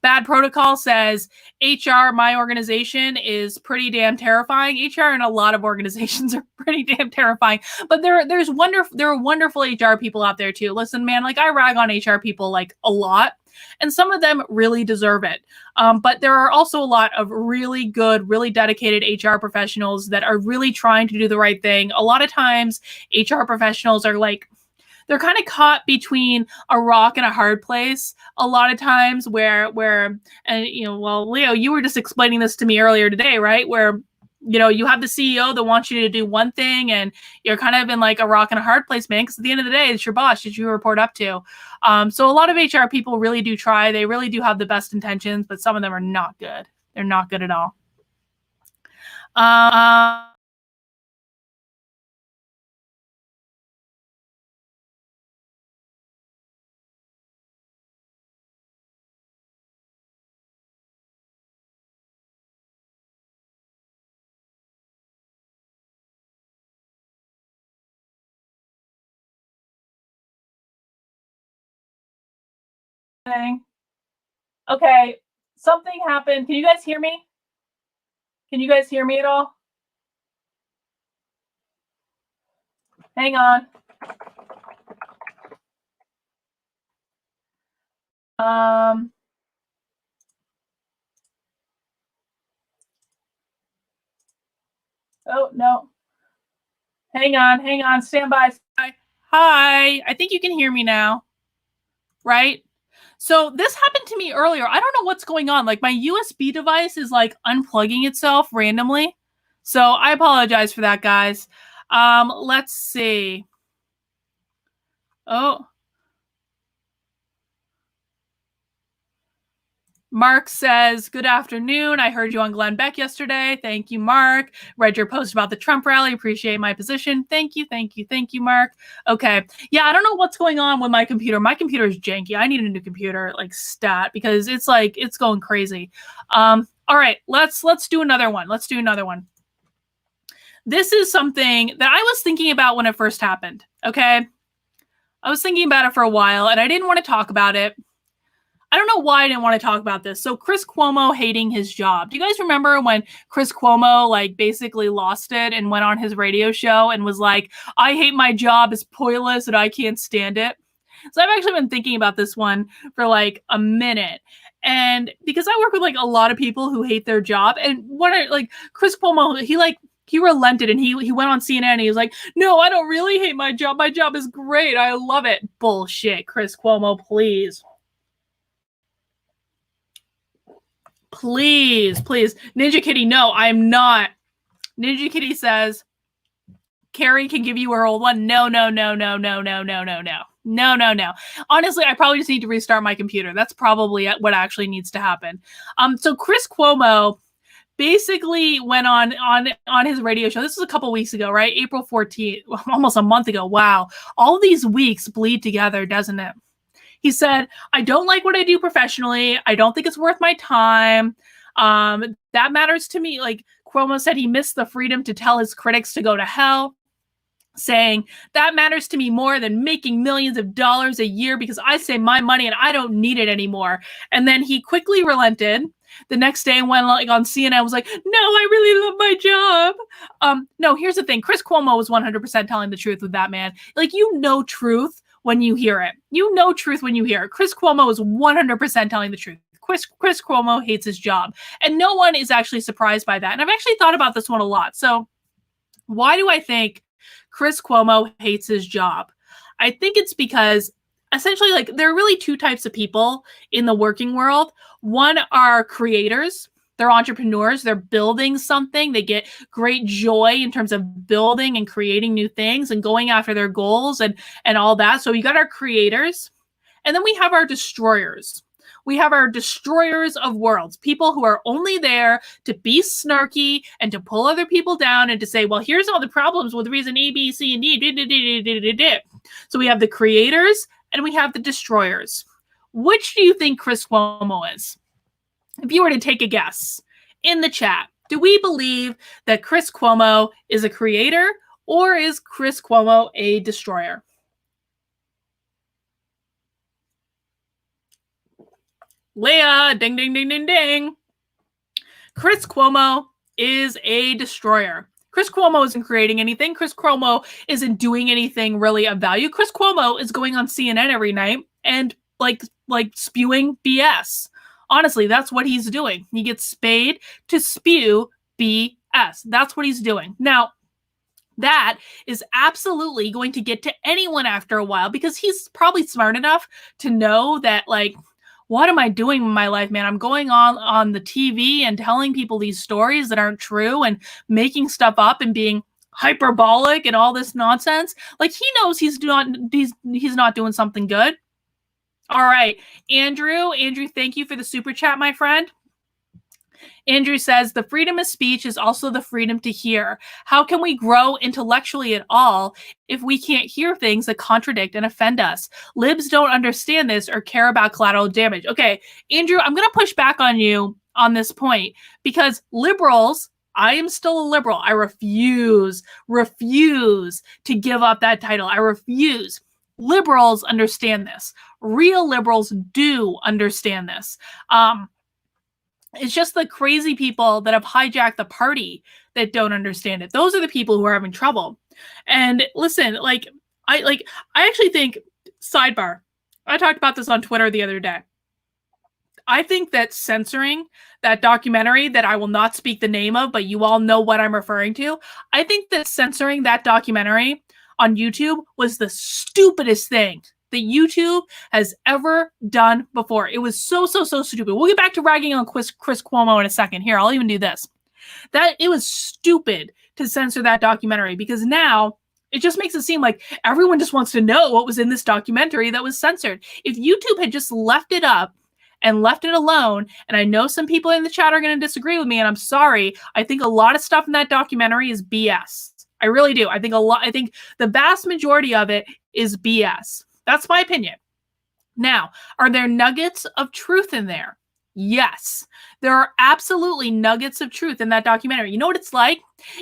Bad Protocol says, HR, my organization, is pretty damn terrifying. HR in a lot of organizations are pretty damn terrifying. But there are wonderful HR people out there too. Listen, man, I rag on HR people a lot. And some of them really deserve it. But there are also a lot of really good, really dedicated HR professionals that are really trying to do the right thing. A lot of times, HR professionals are they're kind of caught between a rock and a hard place a lot of times where and well, Leo, you were just explaining this to me earlier today, right? Where you have the CEO that wants you to do one thing and you're kind of in like a rock and a hard place, man, because at the end of the day, it's your boss that you report up to. So a lot of HR people really do try. They really do have the best intentions, but some of them are not good. They're not good at all. Okay, something happened. Can you guys hear me? Can you guys hear me at all? Hang on. Oh, no. Hang on. Stand by. Hi. I think you can hear me now. Right? So this happened to me earlier. I don't know what's going on. Like my USB device is like unplugging itself randomly. So I apologize for that, guys. Let's see. Oh. Mark says, good afternoon. I heard you on Glenn Beck yesterday. Thank you, Mark. Read your post about the Trump rally. Appreciate my position. Thank you, Mark. Okay. Yeah, I don't know what's going on with my computer. My computer is janky. I need a new computer, like stat, because it's going crazy. All right, let's do another one. This is something that I was thinking about when it first happened, okay? I was thinking about it for a while, and I didn't want to talk about it. I don't know why I didn't want to talk about this. So Chris Cuomo hating his job. Do you guys remember when Chris Cuomo like basically lost it and went on his radio show and was like, I hate my job, it's pointless and I can't stand it? So I've actually been thinking about this one for like a minute. And because I work with like a lot of people who hate their job, and Chris Cuomo, he relented and he went on CNN and he was like, no, I don't really hate my job. My job is great. I love it. Bullshit, Chris Cuomo, please. Please. Ninja Kitty, no, I'm not. Ninja Kitty says, Carrie can give you her old one. No. Honestly, I probably just need to restart my computer. That's probably what actually needs to happen. So Chris Cuomo basically went on his radio show. This was a couple weeks ago, right? April 14th, almost a month ago. Wow. All these weeks bleed together, doesn't it? He said, I don't like what I do professionally. I don't think it's worth my time. That matters to me. Like Cuomo said, he missed the freedom to tell his critics to go to hell, saying that matters to me more than making millions of dollars a year because I save my money and I don't need it anymore. And then he quickly relented the next day and went like on CNN, was like, no, I really love my job. No, here's the thing. Chris Cuomo was 100% telling the truth with that, man. Like, truth when you hear it. Truth when you hear it. Chris Cuomo is 100% telling the truth. Chris Cuomo hates his job. And no one is actually surprised by that. And I've actually thought about this one a lot. So why do I think Chris Cuomo hates his job? I think it's because essentially, like, there are really two types of people in the working world. One are creators. They're entrepreneurs. They're building something. They get great joy in terms of building and creating new things and going after their goals and all that. So you got our creators. And then we have our destroyers. We have our destroyers of worlds, people who are only there to be snarky and to pull other people down and to say, well, here's all the problems with reason A, B, C, and D. So we have the creators and we have the destroyers. Which do you think Chris Cuomo is? If you were to take a guess in the chat, do we believe that Chris Cuomo is a creator or is Chris Cuomo a destroyer? Leah, ding, ding, ding, ding, ding. Chris Cuomo is a destroyer. Chris Cuomo isn't creating anything. Chris Cuomo isn't doing anything really of value. Chris Cuomo is going on CNN every night and like spewing BS. Honestly, that's what he's doing. He gets paid to spew BS. That's what he's doing. Now, That is absolutely going to get to anyone after a while, because he's probably smart enough to know that, like, what am I doing in my life, man? I'm going on the TV and telling people these stories that aren't true and making stuff up and being hyperbolic and all this nonsense. Like, he knows he's not doing something good. All right, Andrew, thank you for the super chat, my friend. Andrew says, the freedom of speech is also the freedom to hear. How can we grow intellectually at all if we can't hear things that contradict and offend us? Libs don't understand this or care about collateral damage. Okay, Andrew, I'm going to push back on you on this point, because liberals, I am still a liberal. I refuse to give up that title. I refuse. Liberals understand this. Real liberals do understand this. It's just the crazy people that have hijacked the party that don't understand it. Those are the people who are having trouble. And listen, I actually think, sidebar, I talked about this on Twitter the other day. I think that censoring that documentary that I will not speak the name of, but you all know what I'm referring to. I think that censoring that documentary on YouTube was the stupidest thing that YouTube has ever done before. It was so stupid. We'll get back to ragging on Chris Cuomo in a second. Here, I'll even do this. That it was stupid to censor that documentary, because now it just makes it seem like everyone just wants to know what was in this documentary that was censored. If YouTube had just left it up and left it alone, and I know some people in the chat are going to disagree with me, and I'm sorry, I think a lot of stuff in that documentary is BS. I really do. I think the vast majority of it is BS. That's my opinion. Now, are there nuggets of truth in there? Yes. There are absolutely nuggets of truth in that documentary. You know what it's like?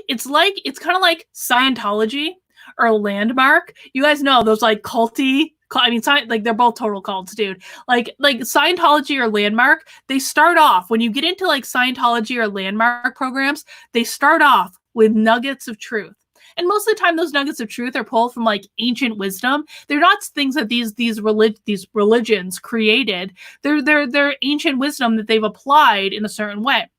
It's kind of like Scientology or Landmark. You guys know those like culty, I mean, like they're both total cults, dude. Like Scientology or Landmark, they start off, when you get into like Scientology or Landmark programs, they start off with nuggets of truth. And most of the time, those nuggets of truth are pulled from like ancient wisdom. They're not things that these religions created. They're ancient wisdom that they've applied in a certain way.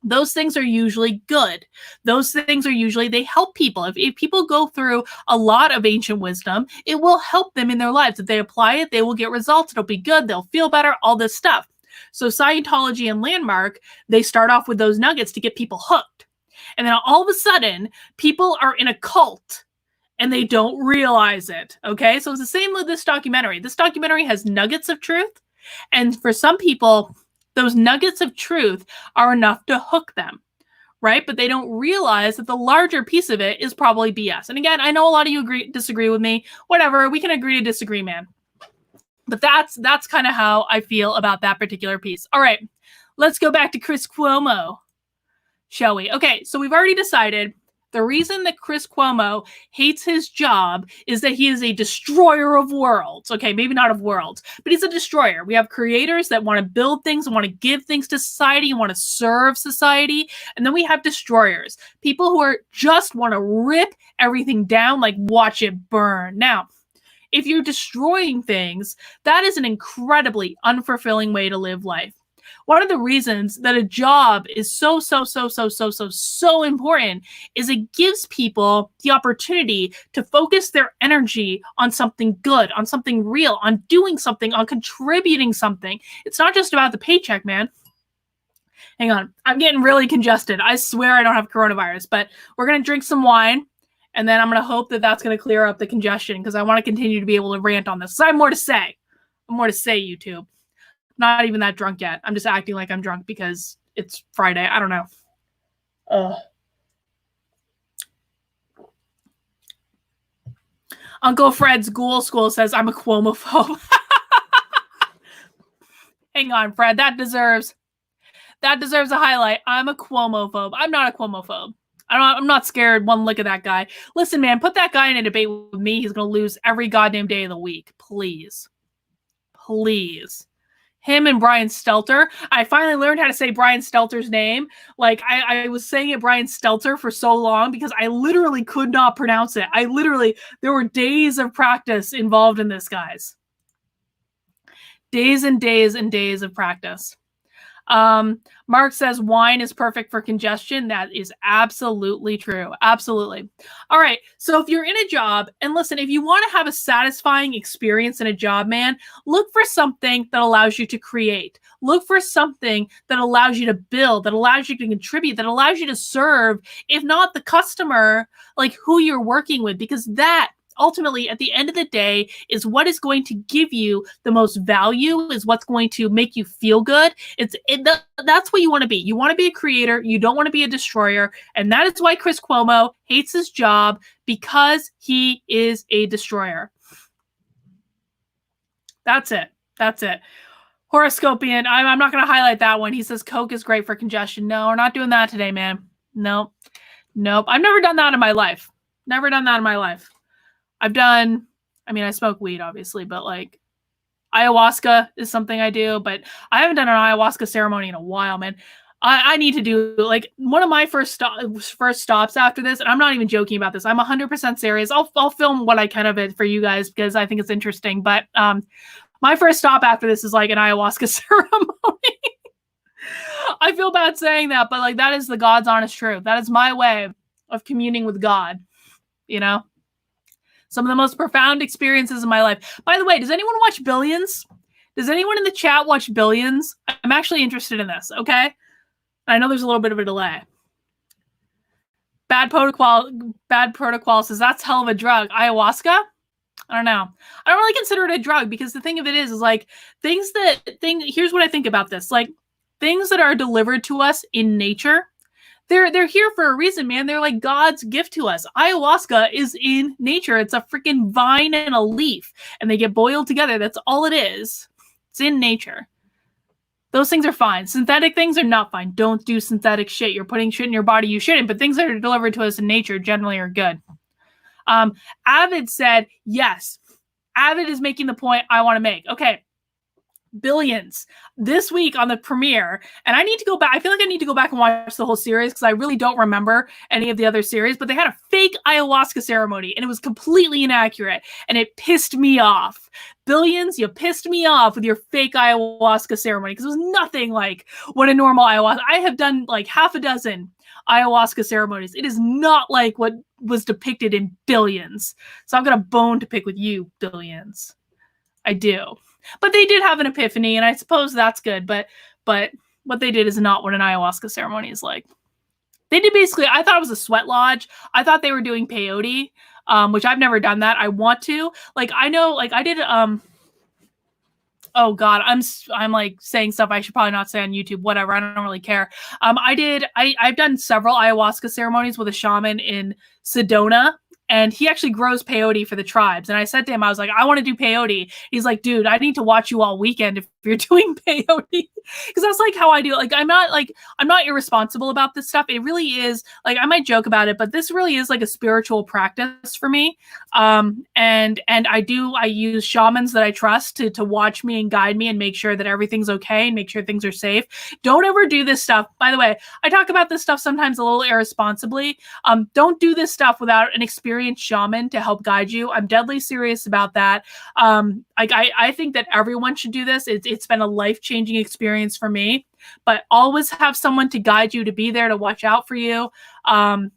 Those things are usually good. Those things are usually, they help people. If people go through a lot of ancient wisdom, it will help them in their lives. If they apply it, they will get results. It'll be good. They'll feel better, all this stuff. So Scientology and Landmark, they start off with those nuggets to get people hooked. And then all of a sudden, people are in a cult and they don't realize it. Okay, so it's the same with this documentary. This documentary has nuggets of truth. And for some people, those nuggets of truth are enough to hook them, right? But they don't realize that the larger piece of it is probably BS. And again, I know a lot of you disagree with me. Whatever, we can agree to disagree, man. But that's kind of how I feel about that particular piece. All right, let's go back to Chris Cuomo, shall we? Okay, so we've already decided the reason that Chris Cuomo hates his job is that he is a destroyer of worlds. Okay, maybe not of worlds, but he's a destroyer. We have creators that want to build things and want to give things to society and want to serve society. And then we have destroyers, people who are just want to rip everything down, like watch it burn. Now, if you're destroying things, that is an incredibly unfulfilling way to live life. One of the reasons that a job is so important is it gives people the opportunity to focus their energy on something good, on something real, on doing something, on contributing something. It's not just about the paycheck, man. Hang on, I'm getting really congested. I swear I don't have coronavirus, but we're going to drink some wine, and then I'm going to hope that that's going to clear up the congestion, because I want to continue to be able to rant on this. So I have more to say. I have more to say, YouTube. Not even that drunk yet. I'm just acting like I'm drunk because it's Friday. I don't know. Uncle Fred's Ghoul School says I'm a Cuomophobe. Hang on, Fred. That deserves a highlight. I'm a Cuomophobe. I'm not a Cuomophobe. I'm not scared one lick of that guy. Listen, man, put that guy in a debate with me. He's going to lose every goddamn day of the week. Please. Please. Him and Brian Stelter. I finally learned how to say Brian Stelter's name. Like, I was saying it Brian Stelter for so long because I literally could not pronounce it. There were days of practice involved in this, guys. Days and days and days of practice. Mark says wine is perfect for congestion. That is absolutely true. Absolutely. All right. So if you're in a job, and listen, if you want to have a satisfying experience in a job, man, look for something that allows you to create. Look for something that allows you to build, that allows you to contribute, that allows you to serve, if not the customer, like who you're working with, because that ultimately, at the end of the day, is what is going to give you the most value, is what's going to make you feel good. That's what you want to be. You want to be a creator. You don't want to be a destroyer. And that is why Chris Cuomo hates his job, because he is a destroyer. That's it. That's it. Horoscopian, I'm not going to highlight that one. He says Coke is great for congestion. No, we're not doing that today, man. Nope. I've never done that in my life. Never done that in my life. I smoke weed, obviously, but like ayahuasca is something I do, but I haven't done an ayahuasca ceremony in a while, man. I need to do, like, one of my first stops after this, and I'm not even joking about this. I'm 100% serious. I'll film what I can of it for you guys because I think it's interesting. But my first stop after this is like an ayahuasca ceremony. I feel bad saying that, but like that is the God's honest truth. That is my way of communing with God, you know? Some of the most profound experiences in my life. By the way, does anyone watch Billions? Does anyone in the chat watch Billions? I'm actually interested in this, okay? I know there's a little bit of a delay. Bad protocol says that's hell of a drug. Ayahuasca? I don't know. I don't really consider it a drug because the thing of it is like here's what I think about this. Like things that are delivered to us in nature, they're here for a reason, man. They're like God's gift to us. Ayahuasca is in nature. It's a freaking vine and a leaf, and they get boiled together. That's all it is. It's in nature. Those things are fine. Synthetic things are not fine. Don't do synthetic shit. You're putting shit in your body you shouldn't, but things that are delivered to us in nature generally are good. Avid said, yes. Avid is making the point I want to make. Okay. Billions this week on the premiere, and I need to go back. I feel like I need to go back and watch the whole series because I really don't remember any of the other series, but they had a fake ayahuasca ceremony and it was completely inaccurate and it pissed me off. Billions, you pissed me off with your fake ayahuasca ceremony because it was nothing like what a normal ayahuasca. I have done like half a dozen ayahuasca ceremonies. It is not like what was depicted in Billions. So I've got a bone to pick with you, Billions. I do. But they did have an epiphany, and I suppose that's good. But what they did is not what an ayahuasca ceremony is like. They did basically, I thought it was a sweat lodge. I thought they were doing peyote, which I've never done that. I want to. Like, I know, like, I did, oh God, I'm like saying stuff I should probably not say on YouTube, whatever. I don't really care. I've done several ayahuasca ceremonies with a shaman in Sedona. And he actually grows peyote for the tribes. And I said to him, I was like, I want to do peyote. He's like, dude, I need to watch you all weekend if you're doing peyote. Because that's like how I do it. Like, I'm not irresponsible about this stuff. It really is, like, I might joke about it, but this really is like a spiritual practice for me. And I use shamans that I trust to watch me and guide me and make sure that everything's okay and make sure things are safe. Don't ever do this stuff. By the way, I talk about this stuff sometimes a little irresponsibly. Don't do this stuff without an experienced shaman to help guide you. I'm deadly serious about that. I think that everyone should do this. It's been a life-changing experience for me, but always have someone to guide you, to be there, to watch out for you,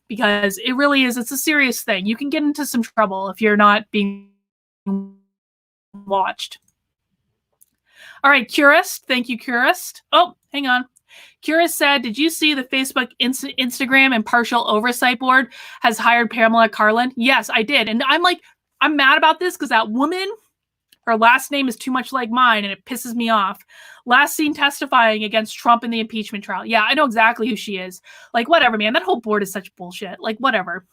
because it really is, it's a serious thing. You can get into some trouble if you're not being watched. All right, Curist. Thank you, Curist. Oh, hang on. Kira said, did you see the Facebook, Instagram, and partial oversight board has hired Pamela Karlyn? Yes, I did. And I'm mad about this because that woman, her last name is too much like mine and it pisses me off. Last seen testifying against Trump in the impeachment trial. Yeah, I know exactly who she is. Like, whatever, man. That whole board is such bullshit. Like, whatever.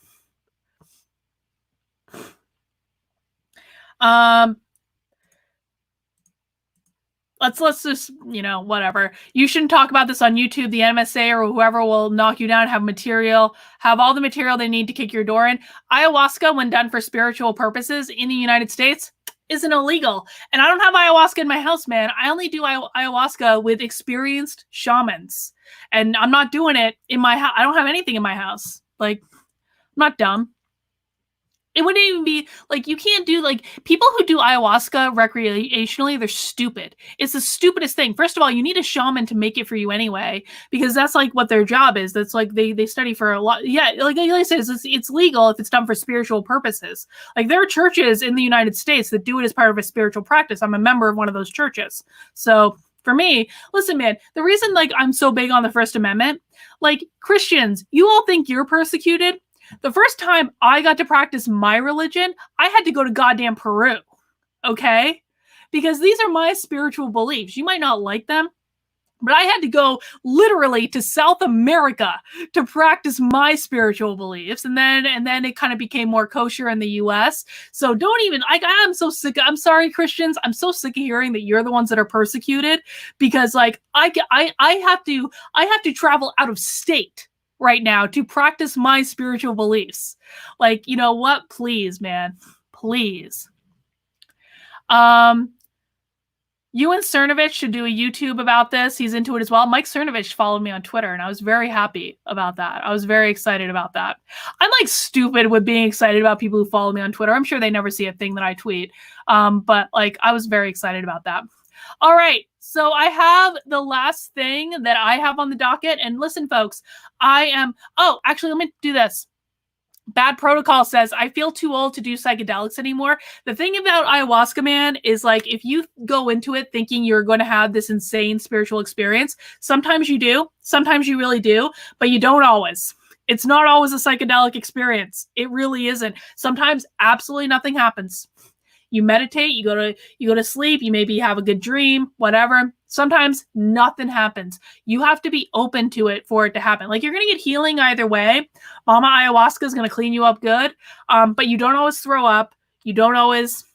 Let's just, whatever. You shouldn't talk about this on YouTube. The NSA or whoever will knock you down, have all the material they need to kick your door in. Ayahuasca, when done for spiritual purposes in the United States, isn't illegal. And I don't have ayahuasca in my house, man. I only do ayahuasca with experienced shamans. And I'm not doing it in my house. I don't have anything in my house. Like, I'm not dumb. It wouldn't even be like, you can't do, like, people who do ayahuasca recreationally, they're stupid. It's the stupidest thing. First of all, you need a shaman to make it for you anyway, because that's like what their job is. That's like they study for a lot. Yeah, like I said, it's legal if it's done for spiritual purposes. Like, there are churches in the United States that do it as part of a spiritual practice. I'm a member of one of those churches. So for me, listen, man, the reason like I'm so big on the First Amendment, like, Christians, you all think you're persecuted. The first time I got to practice my religion, I had to go to goddamn Peru, okay? Because these are my spiritual beliefs. You might not like them, but I had to go literally to South America to practice my spiritual beliefs. And then it kind of became more kosher in the US. So don't even, I'm so sick. I'm sorry, Christians. I'm so sick of hearing that you're the ones that are persecuted, because like I have to travel out of state right now to practice my spiritual beliefs. Like, you know what? Please, man. Please. You and Cernovich should do a YouTube about this. He's into it as well. Mike Cernovich followed me on Twitter, and I was very happy about that. I was very excited about that. I'm like stupid with being excited about people who follow me on Twitter. I'm sure they never see a thing that I tweet. But like, I was very excited about that. All right. So I have the last thing that I have on the docket. And listen, folks, actually, let me do this. Bad Protocol says, I feel too old to do psychedelics anymore. The thing about ayahuasca, man, is like, if you go into it thinking you're going to have this insane spiritual experience, sometimes you do. Sometimes you really do, but you don't always. It's not always a psychedelic experience. It really isn't. Sometimes absolutely nothing happens. You meditate, you go to sleep, you maybe have a good dream, whatever. Sometimes nothing happens. You have to be open to it for it to happen. Like, you're going to get healing either way. Mama ayahuasca is going to clean you up good. But you don't always throw up. You don't always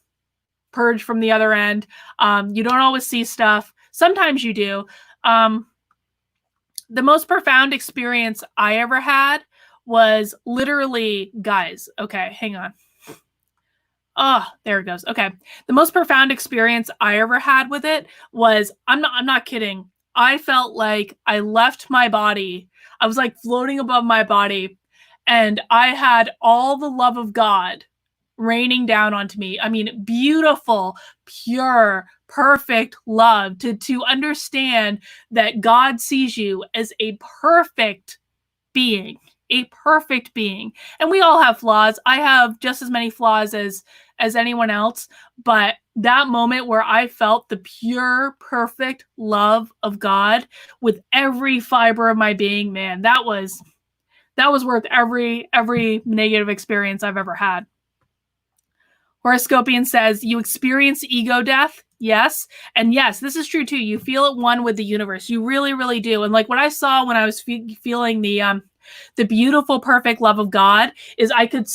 purge from the other end. You don't always see stuff. Sometimes you do. The most profound experience I ever had was literally, guys, okay, hang on. Oh, there it goes. Okay. The most profound experience I ever had with it was, I'm not kidding. I felt like I left my body. I was like floating above my body, and I had all the love of God raining down onto me. I mean, beautiful, pure, perfect love, to understand that God sees you as a perfect being. A perfect being. And we all have flaws. I have just as many flaws as anyone else. But that moment where I felt the pure, perfect love of God with every fiber of my being, man, that was worth every negative experience I've ever had. Horoscopian says, you experience ego death? Yes. And yes, this is true too. You feel at one with the universe. You really, really do. And like what I saw when I was feeling the beautiful, perfect love of God is I could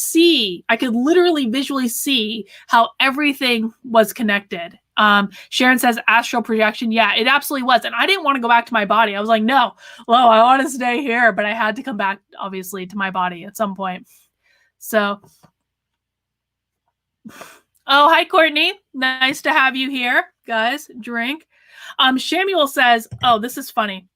literally visually see how everything was connected. Sharon says astral projection. Yeah, it absolutely was. And I didn't want to go back to my body. I was like, no, I want to stay here. But I had to come back, obviously, to my body at some point. So, oh, hi, Courtney. Nice to have you here, guys. Drink. Shamuel says, oh, this is funny.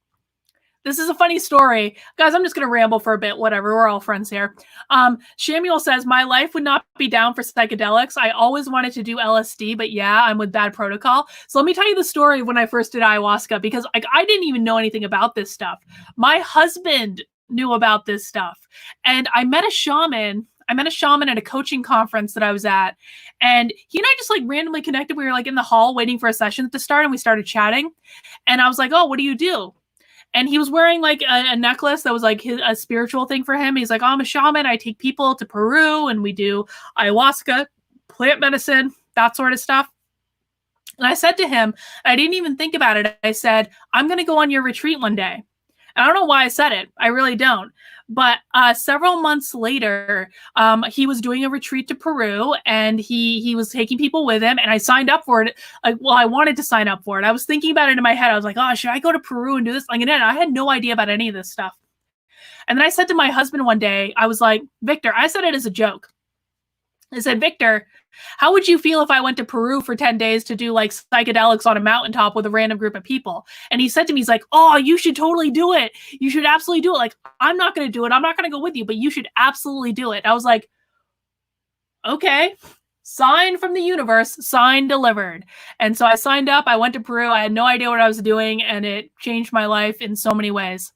This is a funny story. Guys, I'm just going to ramble for a bit. Whatever. We're all friends here. Shamuel says, my life would not be down for psychedelics. I always wanted to do LSD, but yeah, I'm with Bad Protocol. So let me tell you the story of when I first did ayahuasca, because I didn't even know anything about this stuff. My husband knew about this stuff. And I met a shaman at a coaching conference that I was at, and he and I just like randomly connected. We were like in the hall waiting for a session to start, and we started chatting. And I was like, oh, what do you do? And he was wearing like a necklace that was like a spiritual thing for him. He's like, oh, I'm a shaman. I take people to Peru and we do ayahuasca, plant medicine, that sort of stuff. And I said to him, I didn't even think about it. I said, I'm going to go on your retreat one day. And I don't know why I said it. I really don't. But several months later, he was doing a retreat to Peru, and he was taking people with him, and I signed up for it. I wanted to sign up for it. I was thinking about it in my head. I was like, oh, should I go to Peru and do this? Like, and I had no idea about any of this stuff. And then I said to my husband one day, I was like, Victor, I said it as a joke. I said, Victor, how would you feel if I went to Peru for 10 days to do like psychedelics on a mountaintop with a random group of people? And he said to me, he's like, oh, you should totally do it. You should absolutely do it. Like, I'm not going to do it. I'm not going to go with you, but you should absolutely do it. I was like, Okay. Sign from the universe, sign delivered. And so I signed up. I went to Peru. I had no idea what I was doing, and it changed my life in so many ways.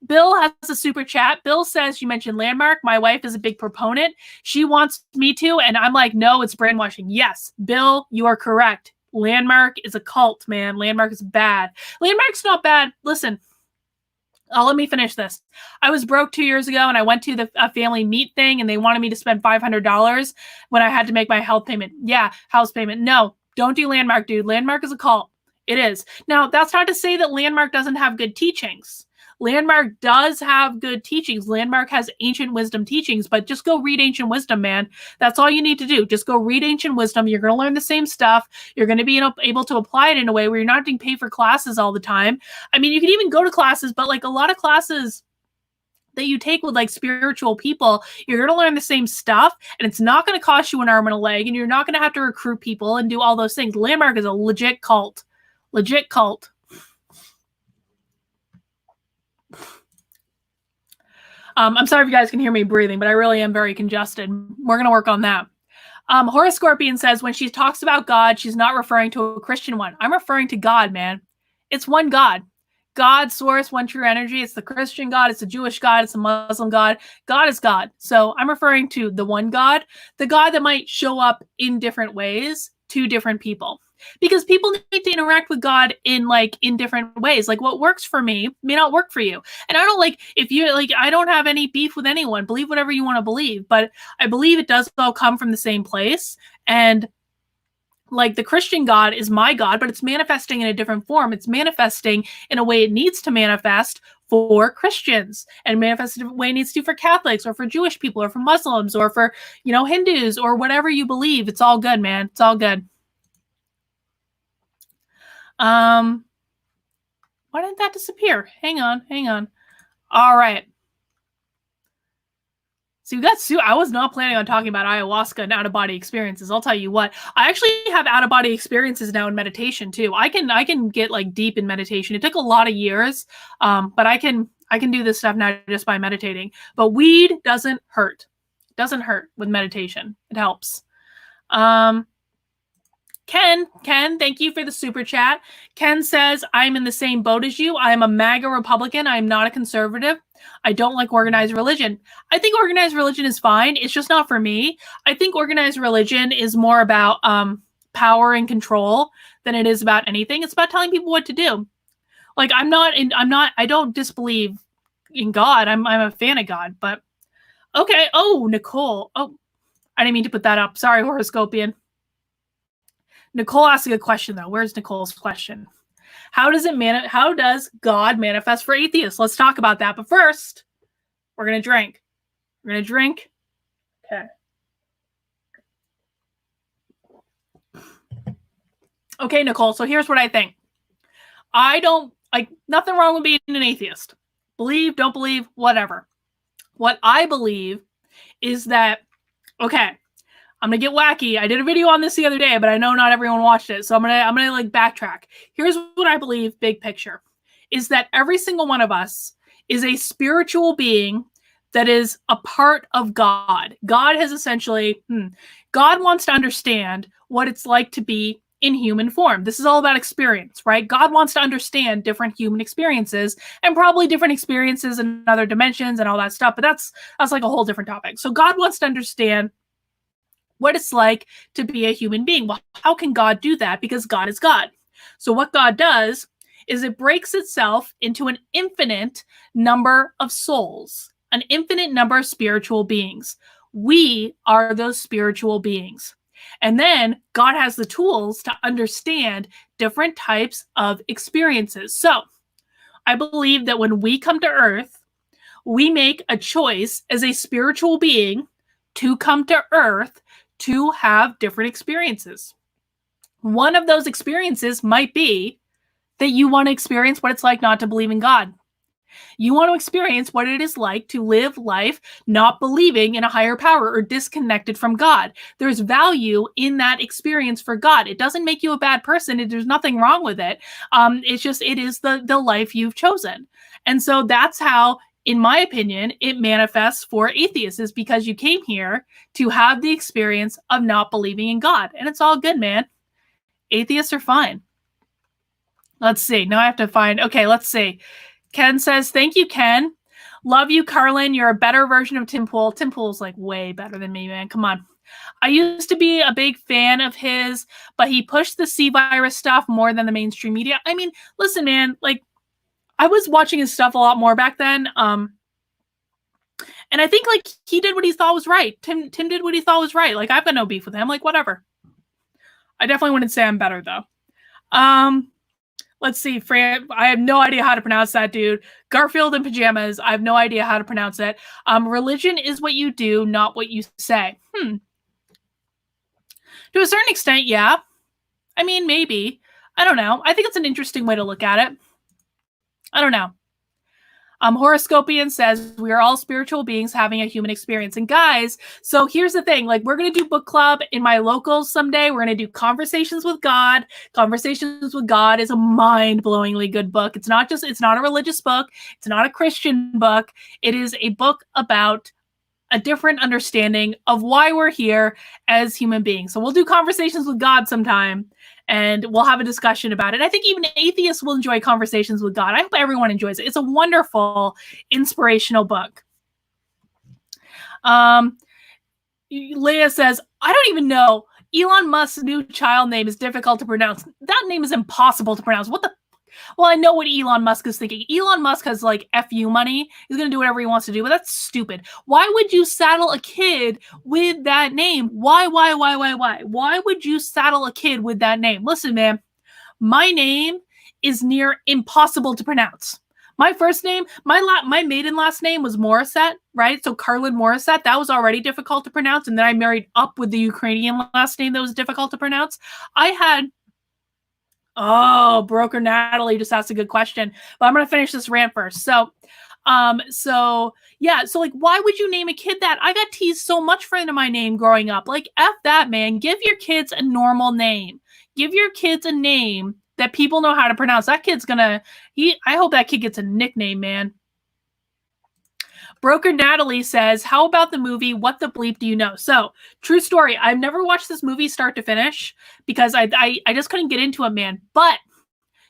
Bill has a super chat. Bill says, you mentioned Landmark. My wife is a big proponent. She wants me to, and I'm like, no, it's brainwashing. Yes, Bill, you are correct. Landmark is a cult, man. Landmark is bad. Landmark's not bad. Listen, let me finish this. I was broke 2 years ago, and I went to the family meet thing, and they wanted me to spend $500 when I had to make my health payment. Yeah, house payment. No, don't do Landmark, dude. Landmark is a cult. It is. Now, that's not to say that Landmark doesn't have good teachings. Landmark does have good teachings. Landmark has ancient wisdom teachings, but just go read ancient wisdom, man. That's all you need to do. Just go read ancient wisdom. You're going to learn the same stuff. You're going to be able to apply it in a way where you're not getting paid for classes all the time. I mean, you can even go to classes, but like a lot of classes that you take with like spiritual people, you're going to learn the same stuff, and it's not going to cost you an arm and a leg, and you're not going to have to recruit people and do all those things. Landmark is a legit cult. Legit cult. I'm sorry if you guys can hear me breathing, but I really am very congested. We're going to work on that. Horace Scorpion says, when she talks about God, she's not referring to a Christian one. I'm referring to God, man. It's one God. God, source, one true energy. It's the Christian God. It's the Jewish God. It's the Muslim God. God is God. So I'm referring to the one God, the God that might show up in different ways to different people. Because people need to interact with God in different ways. Like what works for me may not work for you. And I don't I don't have any beef with anyone. Believe whatever you want to believe. But I believe it does all come from the same place. And like the Christian God is my God, but it's manifesting in a different form. It's manifesting in a way it needs to manifest for Christians, and manifest in a way it needs to for Catholics or for Jewish people or for Muslims or for, Hindus or whatever you believe. It's all good, man. It's all good. Why didn't that disappear? Hang on. All right. So you got I was not planning on talking about ayahuasca and out-of-body experiences. I'll tell you what. I actually have out-of-body experiences now in meditation too. I can get like deep in meditation. It took a lot of years, but I can do this stuff now just by meditating. But weed doesn't hurt. It doesn't hurt with meditation. It helps. Ken, thank you for the super chat. Ken says, I'm in the same boat as you. I am a MAGA Republican. I am not a conservative. I don't like organized religion. I think organized religion is fine. It's just not for me. I think organized religion is more about power and control than it is about anything. It's about telling people what to do. Like I don't disbelieve in God. I'm a fan of God, but okay. Oh, Nicole. Oh, I didn't mean to put that up. Sorry, Horoscopian. Nicole asked a good question though. Where's Nicole's question? How does God manifest for atheists? Let's talk about that. But first, we're going to drink. Okay. Okay, Nicole. So here's what I think. I don't nothing wrong with being an atheist. Believe, don't believe, whatever. What I believe is that, okay, I'm going to get wacky. I did a video on this the other day, but I know not everyone watched it. So I'm going to backtrack. Here's what I believe, big picture, is that every single one of us is a spiritual being that is a part of God. God has essentially, God wants to understand what it's like to be in human form. This is all about experience, right? God wants to understand different human experiences and probably different experiences in other dimensions and all that stuff. But that's like a whole different topic. So God wants to understand what it's like to be a human being. Well, how can God do that? Because God is God. So what God does is it breaks itself into an infinite number of souls, an infinite number of spiritual beings. We are those spiritual beings. And then God has the tools to understand different types of experiences. So I believe that when we come to Earth, we make a choice as a spiritual being to come to Earth to have different experiences. One of those experiences might be that you want to experience what it's like not to believe in God. You want to experience what it is like to live life not believing in a higher power or disconnected from God. There's value in that experience for God. It doesn't make you a bad person. There's nothing wrong with it. It's just, it is the life you've chosen. And so that's how in my opinion, it manifests for atheists is because you came here to have the experience of not believing in God. And it's all good, man. Atheists are fine. Let's see. Now I have to find. Okay, let's see. Ken says, thank you, Ken. Love you, Karlyn. You're a better version of Tim Pool. Tim Pool's like way better than me, man. Come on. I used to be a big fan of his, but he pushed the C virus stuff more than the mainstream media. I mean, listen, man, like I was watching his stuff a lot more back then. And I think like he did what he thought was right. Tim did what he thought was right. Like I've got no beef with him. Like whatever. I definitely wouldn't say I'm better though. Let's see, Fran. I have no idea how to pronounce that, dude. Garfield in pajamas. I have no idea how to pronounce it. Religion is what you do, not what you say. To a certain extent, yeah. I mean, maybe. I don't know. I think it's an interesting way to look at it. I don't know. Horoscopian says we are all spiritual beings having a human experience. And guys, so here's the thing. Like, we're going to do book club in my locals someday. We're going to do Conversations with God. Conversations with God is a mind-blowingly good book. It's not a religious book. It's not a Christian book. It is a book about a different understanding of why we're here as human beings. So we'll do Conversations with God sometime, and we'll have a discussion about it. I think even atheists will enjoy Conversations with God. I hope everyone enjoys it. It's a wonderful, inspirational book. Leah says, I don't even know. Elon Musk's new child name is difficult to pronounce. That name is impossible to pronounce. What the? Well, I know what Elon Musk is thinking. Elon Musk has like FU money. He's going to do whatever he wants to do, but that's stupid. Why would you saddle a kid with that name? Why? Why would you saddle a kid with that name? Listen, man, my name is near impossible to pronounce. My first name, my maiden last name was Morissette, right? So Karlyn Morissette, that was already difficult to pronounce. And then I married up with the Ukrainian last name that was difficult to pronounce. Broker Natalie just asked a good question, but I'm going to finish this rant first. So like, why would you name a kid that? I got teased so much for my name growing up. Like, F that, man. Give your kids a normal name. Give your kids a name that people know how to pronounce. That kid's I hope that kid gets a nickname, man. Broker Natalie says, how about the movie What the Bleep Do You Know? So, true story. I've never watched this movie start to finish because I just couldn't get into it, man. But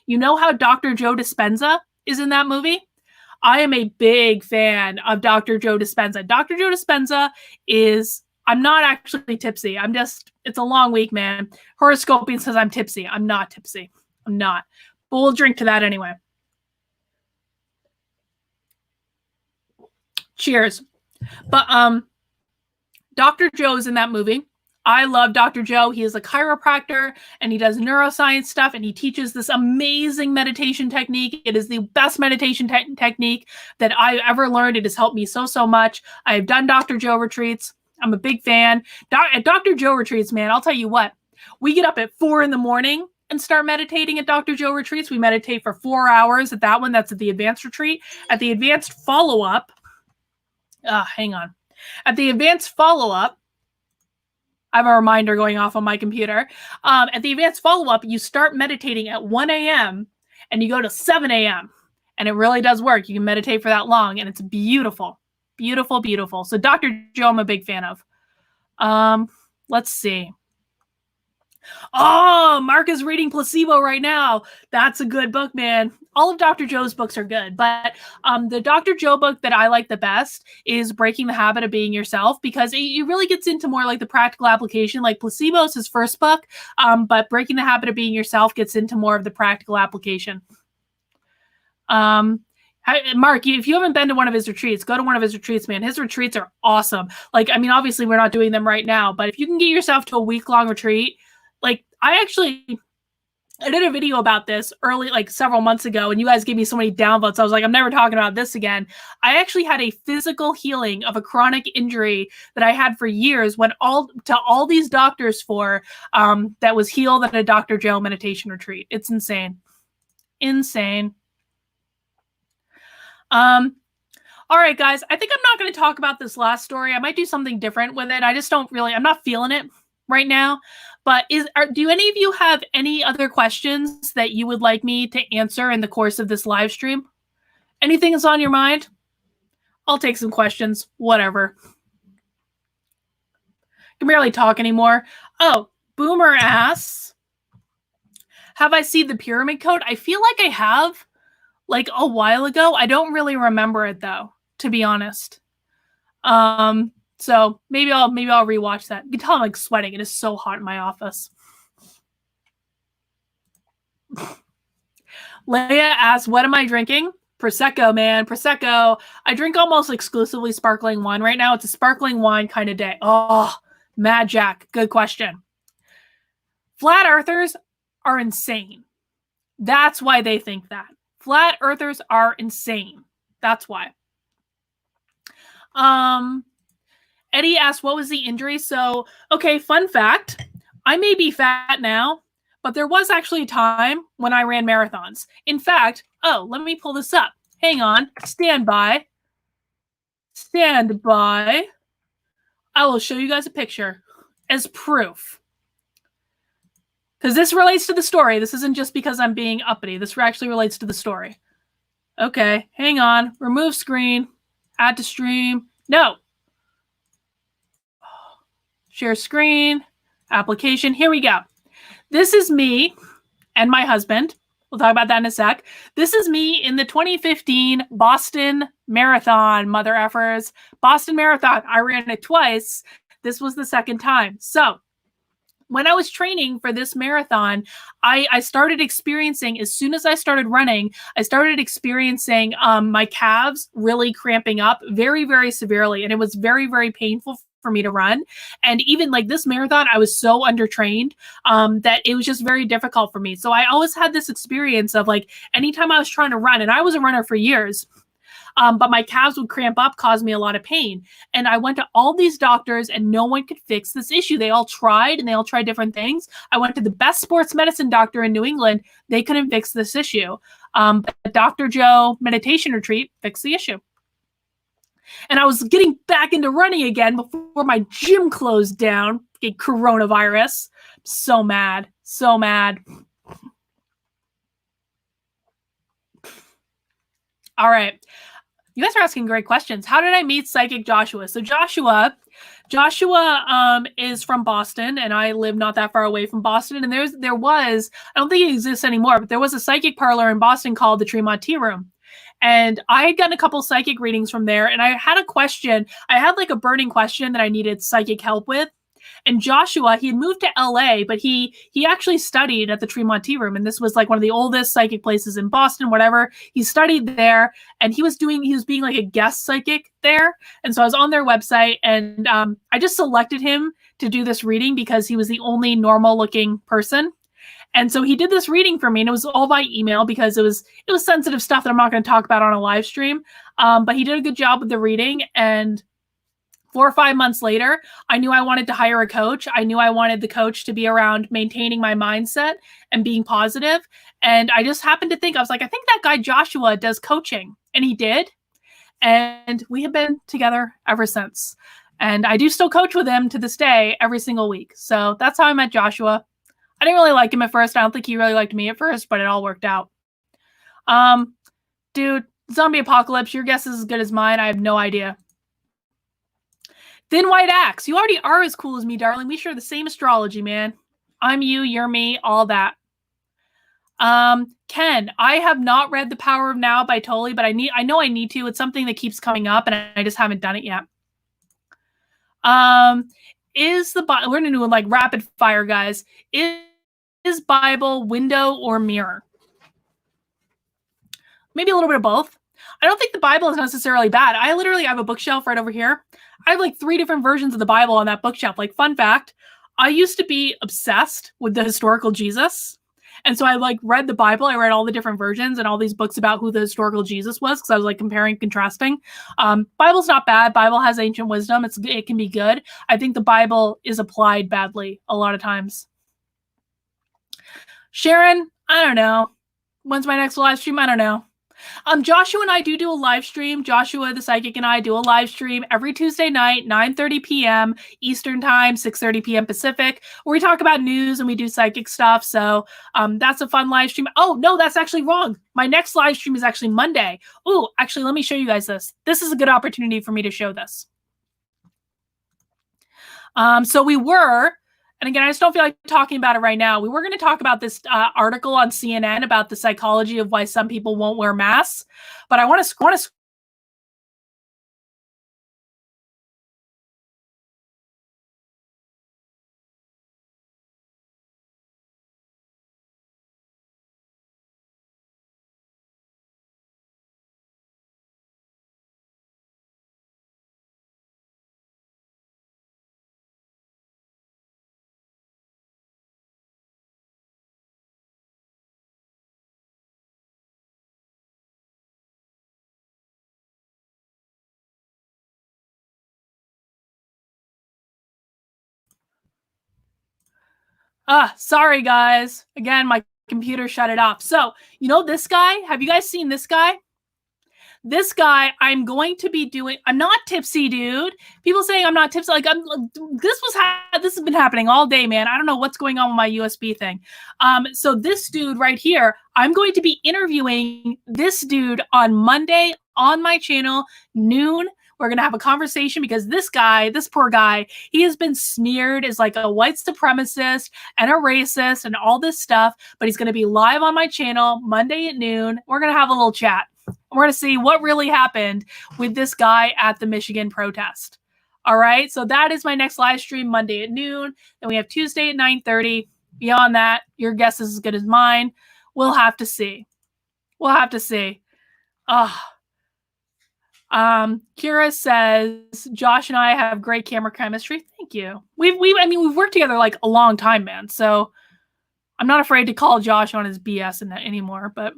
you know how Dr. Joe Dispenza is in that movie? I am a big fan of Dr. Joe Dispenza. Dr. Joe Dispenza is, I'm not actually tipsy. It's a long week, man. Horoscopian says I'm tipsy. I'm not tipsy. I'm not. But we'll drink to that anyway. Cheers. But Dr. Joe's in that movie. I love Dr. Joe. He is a chiropractor and he does neuroscience stuff and he teaches this amazing meditation technique. It is the best meditation technique that I've ever learned. It has helped me so much. I have done Dr. Joe retreats. I'm a big fan. At Dr. Joe retreats, man, I'll tell you what. We get up at 4 a.m. and start meditating at Dr. Joe retreats. We meditate for 4 hours at that one. That's at the advanced retreat. At the advanced follow-up, hang on. At the advanced follow-up, I have a reminder going off on my computer. At the advanced follow-up, you start meditating at 1 a.m. and you go to 7 a.m. And it really does work. You can meditate for that long and it's beautiful. Beautiful, beautiful. So Dr. Joe, I'm a big fan of. Let's see. Oh, Mark is reading Placebo right now. That's a good book, man. All of Dr. Joe's books are good, but the Dr. Joe book that I like the best is Breaking the Habit of Being Yourself, because it really gets into more like the practical application. Like Placebo is his first book, but Breaking the Habit of Being Yourself gets into more of the practical application. Mark, if you haven't been to one of his retreats, go to one of his retreats, man. His retreats are awesome. Like, I mean, obviously we're not doing them right now, but if you can get yourself to a week-long retreat, like I did a video about this early, like several months ago, and you guys gave me so many downvotes. I was like, I'm never talking about this again. I actually had a physical healing of a chronic injury that I had for years, went to all these doctors for, that was healed at a Dr. Joe meditation retreat. It's insane. Insane. All right, guys, I think I'm not going to talk about this last story. I might do something different with it. I just I'm not feeling it right now. But do any of you have any other questions that you would like me to answer in the course of this live stream? Anything is on your mind? I'll take some questions. Whatever. Can barely talk anymore. Oh, Boomer asks, have I seen the Pyramid Code? I feel like I have, like a while ago. I don't really remember it though, to be honest. So maybe I'll rewatch that. You can tell I'm like sweating. It is so hot in my office. Leia asks, what am I drinking? Prosecco, man. Prosecco. I drink almost exclusively sparkling wine right now. It's a sparkling wine kind of day. Oh, Mad Jack. Good question. Flat earthers are insane. That's why they think that. Flat earthers are insane. That's why. Eddie asked, what was the injury? So, okay, fun fact. I may be fat now, but there was actually a time when I ran marathons. In fact, let me pull this up. Hang on. Stand by. Stand by. I will show you guys a picture as proof. Because this relates to the story. This isn't just because I'm being uppity. This actually relates to the story. Okay, hang on. Remove screen. Add to stream. No. Share screen. Application. Here we go. This is me and my husband. We'll talk about that in a sec. This is me in the 2015 Boston Marathon, mother effers. Boston Marathon. I ran it twice. This was the second time. So when I was training for this marathon, I started experiencing, as soon as I started running, I started experiencing my calves really cramping up very, very severely. And it was very, very painful for me to run. And even like this marathon, I was so undertrained that it was just very difficult for me. So I always had this experience of like, anytime I was trying to run, and I was a runner for years, but my calves would cramp up, cause me a lot of pain. And I went to all these doctors and no one could fix this issue. They all tried and they all tried different things. I went to the best sports medicine doctor in New England. They couldn't fix this issue. But Dr. Joe meditation retreat fixed the issue. And I was getting back into running again before my gym closed down. Coronavirus. So mad. So mad. All right. You guys are asking great questions. How did I meet Psychic Joshua? So Joshua is from Boston, and I live not that far away from Boston. And there was, I don't think it exists anymore, but there was a psychic parlor in Boston called the Tremont Tea Room. And I had gotten a couple psychic readings from there, and I had a question. I had like a burning question that I needed psychic help with. And Joshua, he had moved to LA, but he actually studied at the Tremont Tea Room. And this was like one of the oldest psychic places in Boston, whatever. He studied there, and he was being like a guest psychic there. And so I was on their website, and I just selected him to do this reading because he was the only normal looking person. And so he did this reading for me, and it was all by email because it was sensitive stuff that I'm not going to talk about on a live stream. But he did a good job with the reading. And 4 or 5 months later, I knew I wanted to hire a coach. I knew I wanted the coach to be around maintaining my mindset and being positive. And I just happened to think, I was like, I think that guy Joshua does coaching. And he did. And we have been together ever since. And I do still coach with him to this day every single week. So that's how I met Joshua. I didn't really like him at first. I don't think he really liked me at first, but it all worked out. Dude, zombie apocalypse, your guess is as good as mine. I have no idea. Thin White Axe, you already are as cool as me, darling. We share the same astrology, man. I'm you, you're me, all that. Ken, I have not read The Power of Now by Tolle, but I know I need to. It's something that keeps coming up, and I just haven't done it yet. We're going to do like rapid fire, guys. Is Bible window or mirror? Maybe a little bit of both. I don't think the Bible is necessarily bad. I literally have a bookshelf right over here. I have like 3 different versions of the Bible on that bookshelf. Like, fun fact, I used to be obsessed with the historical Jesus. And so I like read the Bible. I read all the different versions and all these books about who the historical Jesus was because I was like comparing, contrasting. Bible's not bad. Bible has ancient wisdom. It can be good. I think the Bible is applied badly a lot of times. Sharon, I don't know. When's my next live stream? I don't know. Joshua and I do a live stream. Joshua the psychic and I do a live stream every Tuesday night, 9:30 p.m. Eastern time, 6:30 p.m. Pacific, where we talk about news and we do psychic stuff. So that's a fun live stream. Oh no, that's actually wrong. My next live stream is actually Monday. Oh, actually, let me show you guys this. This is a good opportunity for me to show this. So we were, and again, I just don't feel like talking about it right now. We were going to talk about this article on CNN about the psychology of why some people won't wear masks, but I want to. Sorry guys. Again, my computer shut it off. So, you know this guy? Have you guys seen this guy? This guy, I'm going to be doing. I'm not tipsy, dude. People saying I'm not tipsy. Like this has been happening all day, man. I don't know what's going on with my USB thing. So this dude right here, I'm going to be interviewing this dude on Monday on my channel, noon. We're going to have a conversation because this guy, this poor guy, he has been smeared as like a white supremacist and a racist and all this stuff. But he's going to be live on my channel Monday at noon. We're going to have a little chat. We're going to see what really happened with this guy at the Michigan protest. All right. So that is my next live stream Monday at noon. Then we have Tuesday at 9:30. Beyond that, your guess is as good as mine. We'll have to see. We'll have to see. Kira says Josh and I have great camera chemistry. Thank you. We've worked together like a long time, man. So I'm not afraid to call Josh on his BS anymore. But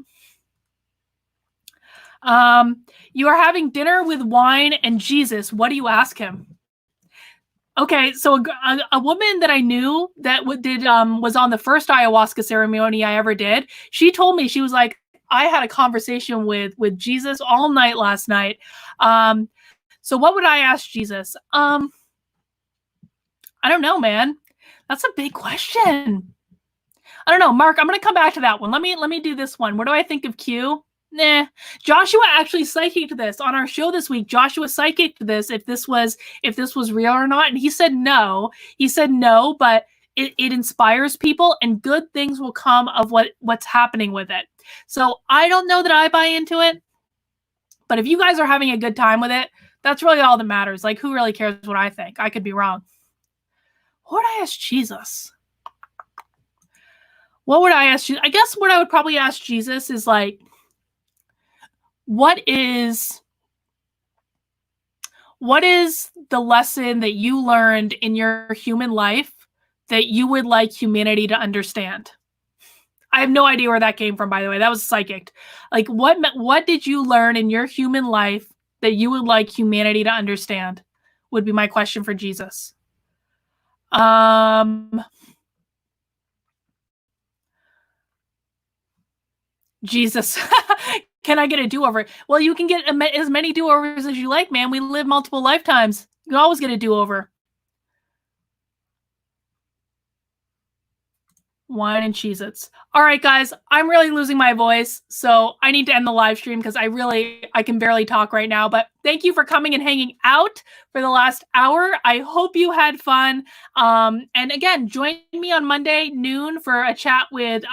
you are having dinner with wine and Jesus. What do you ask him? Okay, so a woman that I knew that was on the first ayahuasca ceremony I ever did. She told me, she was like, I had a conversation with Jesus all night last night. So what would I ask Jesus? I don't know, man. That's a big question. I don't know, Mark. I'm gonna come back to that one. Let me do this one. What do I think of Q? Nah. Joshua actually psychicked this on our show this week. Joshua psychicked this if this was real or not, and he said no. He said no, but it inspires people, and good things will come of what's happening with it. So I don't know that I buy into it, but if you guys are having a good time with it, that's really all that matters. Like, who really cares what I think? I could be wrong. What would I ask Jesus? What would I ask Jesus? I guess what I would probably ask Jesus is like, what is the lesson that you learned in your human life that you would like humanity to understand? I have no idea where that came from, by the way. That was psychic. Like, what did you learn in your human life that you would like humanity to understand? Would be my question for Jesus. Jesus. Can I get a do-over? Well, you can get as many do-overs as you like, man. We live multiple lifetimes. You can always get a do-over. Wine and Cheez-Its. All right, guys, I'm really losing my voice, so I need to end the live stream because I can barely talk right now. But thank you for coming and hanging out for the last hour. I hope you had fun. And again, join me on Monday noon for a chat with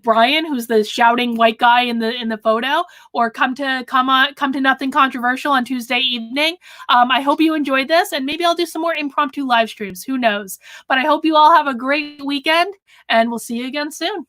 Brian, who's the shouting white guy in the photo, or come to Nothing Controversial on Tuesday evening. I hope you enjoyed this, and maybe I'll do some more impromptu live streams. Who knows? But I hope you all have a great weekend, and we'll see you again soon.